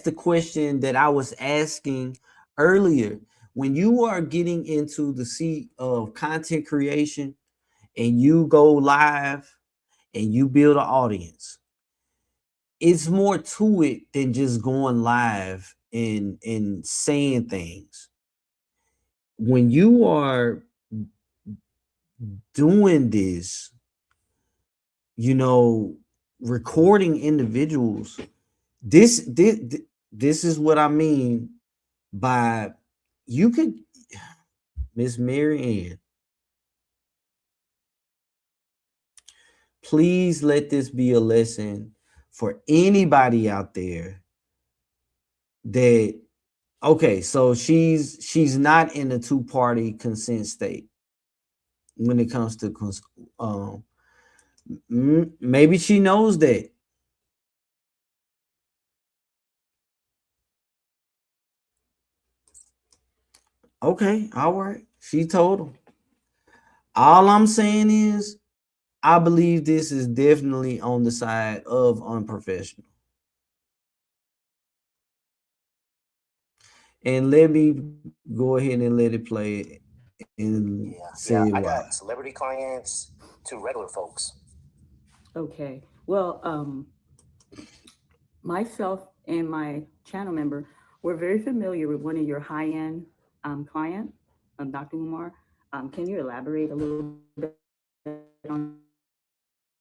the question that I was asking earlier. when you are getting into the seat of content creation and you go live and you build an audience, it's more to it than just going live and saying things. When you are doing this, you know, recording individuals, this is what I mean by you could, Miss Mary Ann, please let this be a lesson for anybody out there that, okay, so she's not in a two-party consent state when it comes to maybe she knows that. Okay, all right. She told him. All I'm saying is, I believe this is definitely on the side of unprofessional. And let me go ahead and let it play and say I why. got celebrity clients to regular folks. Okay. Well, myself and my channel member were very familiar with one of your high-end client, Dr. Umar. Can you elaborate a little bit on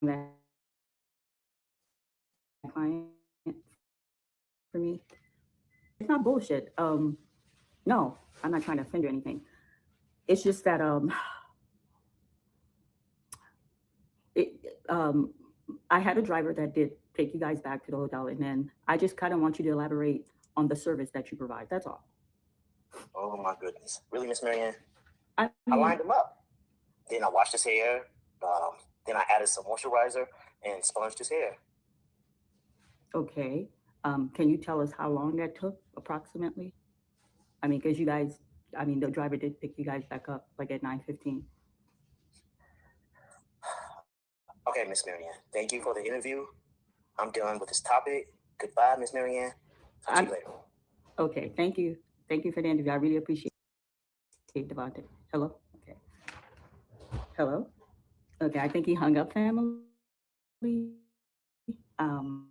that client for me? It's not bullshit. No, I'm not trying to offend or anything. It's just that I had a driver that did take you guys back to the hotel, and then I just kind of want you to elaborate on the service that you provide. That's all. Oh my goodness. Really, Miss Marianne? I lined him up. Then I washed his hair. Then I added some moisturizer and sponged his hair. Okay. Can you tell us how long that took approximately? I mean, because you guys, I mean, the driver did pick you guys back up like at 9:15. Okay, Miss Marianne. Thank you for the interview. I'm done with this topic. Goodbye, Miss Marianne. Talk to you later. Okay, thank you. Thank you for the interview. I really appreciate it, Devontae. Hello? Okay. Hello? Okay, I think he hung up, family. I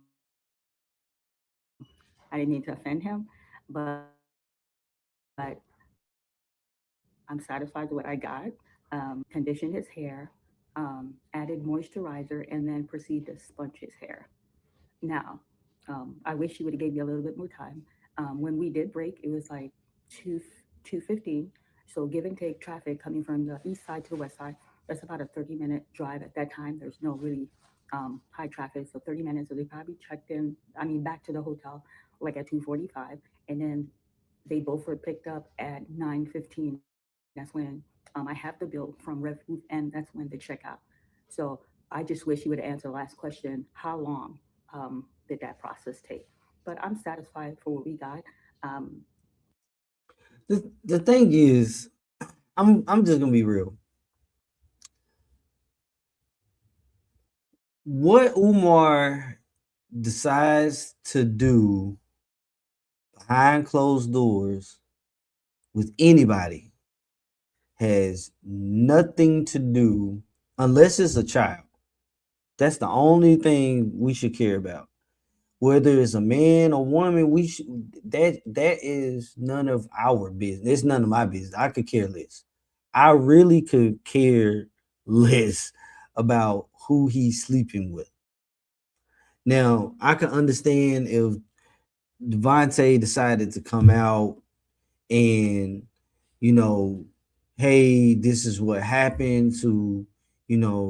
didn't mean to offend him, but I'm satisfied with what I got. Conditioned his hair, added moisturizer, and then proceeded to sponge his hair. Now, I wish you would have gave me a little bit more time. When we did break, it was like 2:15. So give and take traffic coming from the east side to the west side, that's about a 30-minute drive at that time. There's no really high traffic, so 30 minutes. So they probably checked in, back to the hotel like at 2:45. And then they both were picked up at 9:15. That's when I have the bill from Rev Group, and that's when they check out. So I just wish you would answer the last question. How long did that process take? But I'm satisfied for what we got. The thing is, I'm just gonna be real. What Umar decides to do behind closed doors with anybody has nothing to do, unless it's a child. That's the only thing we should care about. Whether it's a man or woman, that is none of our business. It's none of my business. I could care less. I really could care less about who he's sleeping with. Now, I can understand if Devontae decided to come out and, hey, this is what happened to,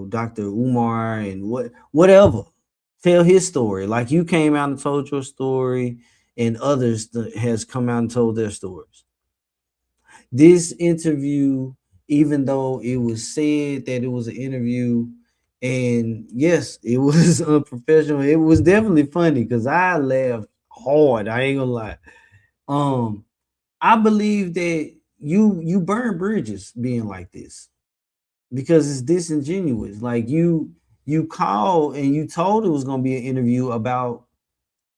Dr. Umar and whatever. Tell his story. Like you came out and told your story, and others has come out and told their stories. This interview, even though it was said that it was an interview, and yes, it was unprofessional, it was definitely funny because I laughed hard. I ain't gonna lie. I believe that you burn bridges being like this because it's disingenuous. Like you called and you told it was going to be an interview about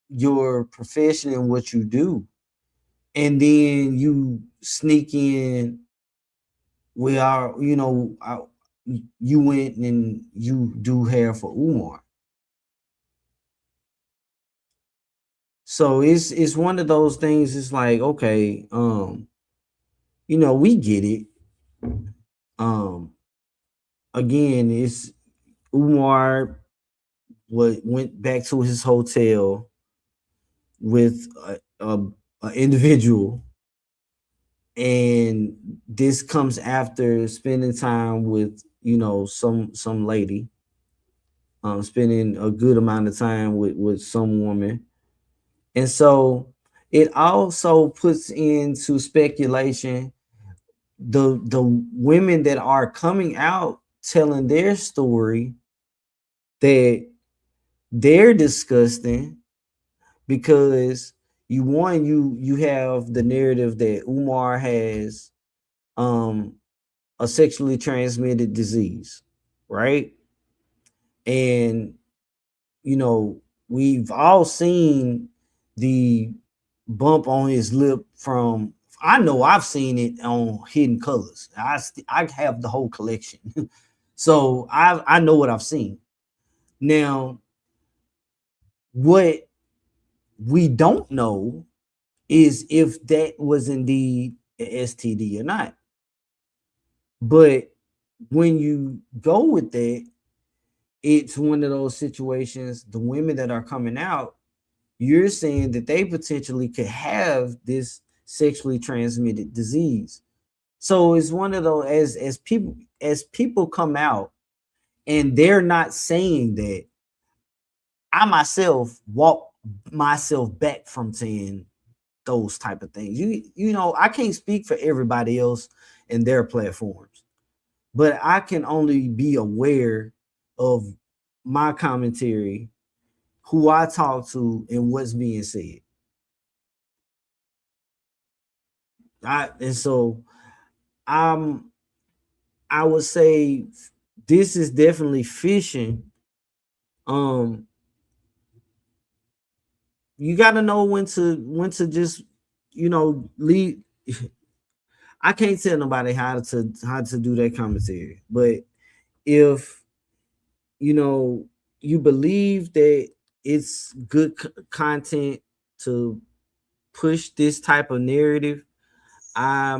your profession and what you do. and then you sneak in. We are, you went and you do hair for Umar. So it's one of those things. It's like, okay, we get it. Again, it's Umar went back to his hotel with a individual, and this comes after spending time with some lady, spending a good amount of time with some woman, and so it also puts into speculation the women that are coming out telling their story, that they're disgusting, because you have the narrative that Umar has a sexually transmitted disease, right? And we've all seen the bump on his lip from, I know I've seen it on Hidden Colors. I have the whole collection. So I know what I've seen. Now, what we don't know is if that was indeed an STD or not. But when you go with that, it's one of those situations, the women that are coming out, you're saying that they potentially could have this sexually transmitted disease. So it's one of those, as people come out and they're not saying that, I myself walk myself back from saying those type of things. I can't speak for everybody else in their platforms, but I can only be aware of my commentary, who I talk to, and what's being said. I would say this is definitely fishing. You got to know when to just leave. I can't tell nobody how to do that commentary, but if you believe that it's good content to push this type of narrative, I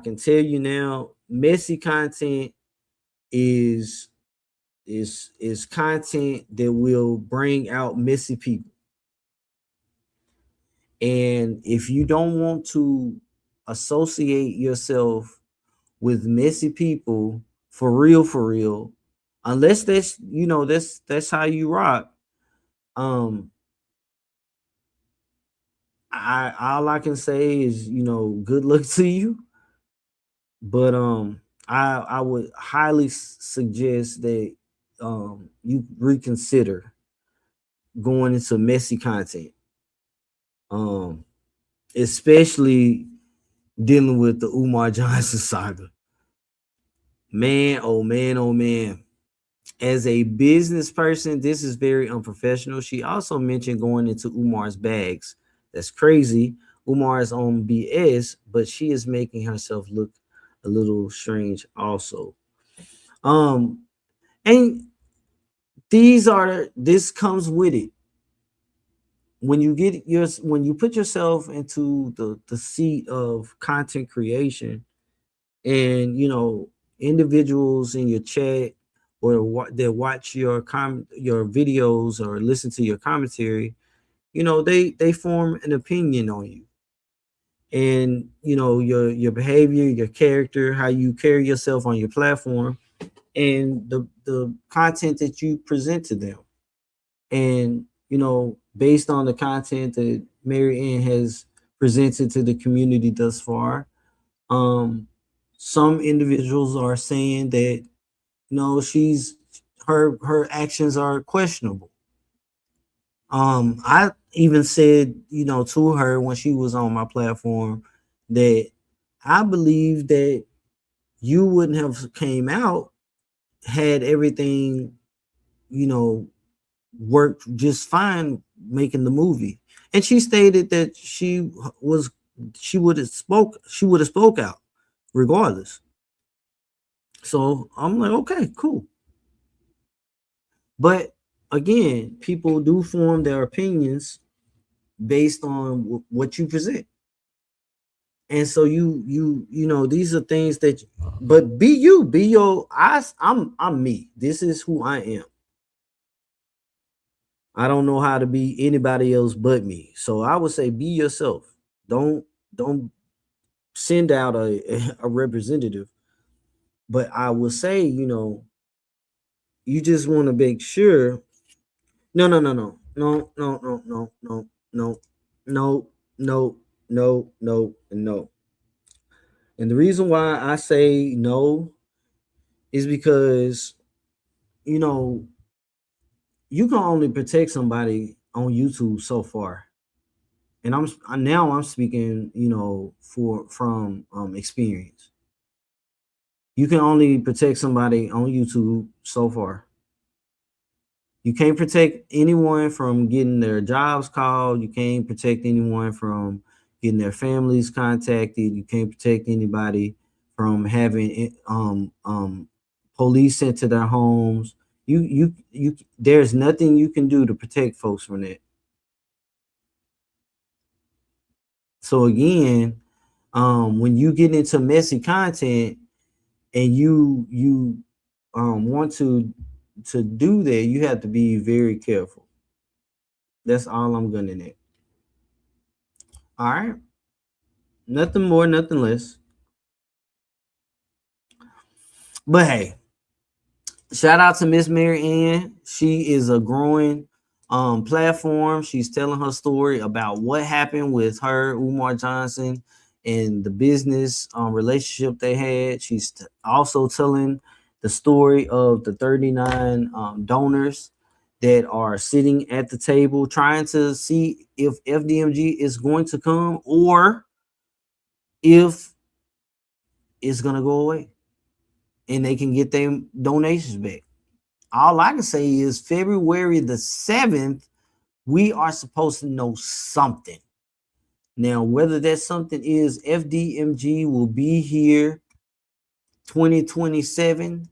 can tell you now, messy content is content that will bring out messy people. And if you don't want to associate yourself with messy people for real, unless that's how you rock, all I can say is, good luck to you. But I would highly suggest that you reconsider going into messy content, especially dealing with the Umar Johnson saga. Man, oh man, oh man. As a business person, this is very unprofessional. She also mentioned going into Umar's bags. That's crazy. Umar is on BS, but she is making herself look a little strange also. And this comes with it. When you put yourself into the seat of content creation, and individuals in your chat or that watch your videos or listen to your commentary, they form an opinion on you, and your behavior, your character, how you carry yourself on your platform, and the content that you present to them. And based on the content that Mary Ann has presented to the community thus far, some individuals are saying that her actions are questionable. I even said to her when she was on my platform that I believe that you wouldn't have came out had everything worked just fine making the movie. And she stated that she was she would have spoke out regardless. So I'm like, okay, cool. But again, people do form their opinions based on what you present. And so you know, these are things that, but be your I'm me. This is who I am. I don't know how to be anybody else but me. So I would say be yourself. Don't send out a representative. But I will say, you know, you just want to make sure. No. And the reason why I say no is because, you know, you can only protect somebody on YouTube so far. And I'm speaking, you know, from experience. You can only protect somebody on YouTube so far. You can't protect anyone from getting their jobs called. You can't protect anyone from getting their families contacted. You can't protect anybody from having police sent to their homes. You there's nothing you can do to protect folks from that. So again, when you get into messy content and you want to do that, you have to be very careful. That's all I'm gunning at. All right. Nothing more, nothing less. But hey, shout out to Miss Mary Ann. She is a growing platform. She's telling her story about what happened with her, Umar Johnson, and the business relationship they had. She's also telling the story of the 39 donors that are sitting at the table trying to see if FDMG is going to come or if it's going to go away and they can get their donations back. All I can say is February the 7th, we are supposed to know something. Now, whether that something is FDMG will be here 2027,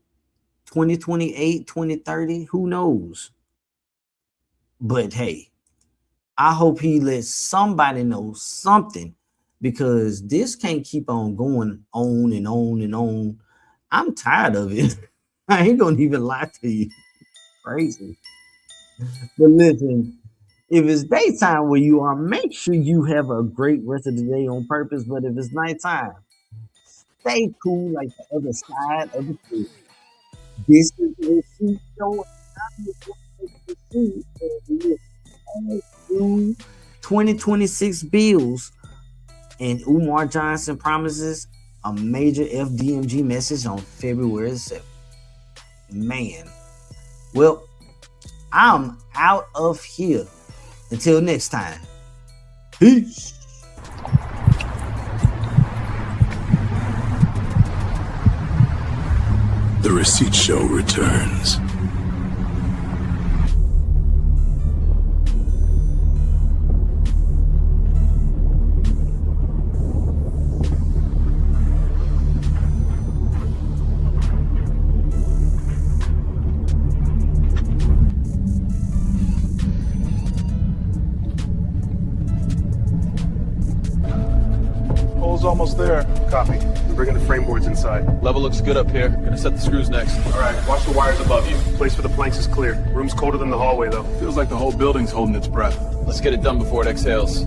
2028, 2030, who knows? But hey, I hope he lets somebody know something, because this can't keep on going on and on and on. I'm tired of it. I ain't gonna even lie to you. Crazy. But listen, if it's daytime where you are, make sure you have a great rest of the day on purpose. But if it's nighttime, stay cool like the other side of the field. This is the Receipt Show. I'm your 2026 bills, and Umar Johnson promises a major FDMG message on February 7th. Man, well, I'm out of here. Until next time, peace. The Receipt Show returns. Almost there. Copy. We're bringing the frame boards inside. Level looks good up here. Gonna set the screws next. All right, watch the wires above you. Place for the planks is clear. Room's colder than the hallway, though. Feels like the whole building's holding its breath. Let's get it done before it exhales.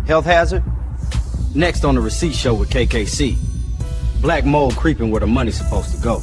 Health hazard? Next on the receipt show with KKC. Black mold creeping where the money's supposed to go.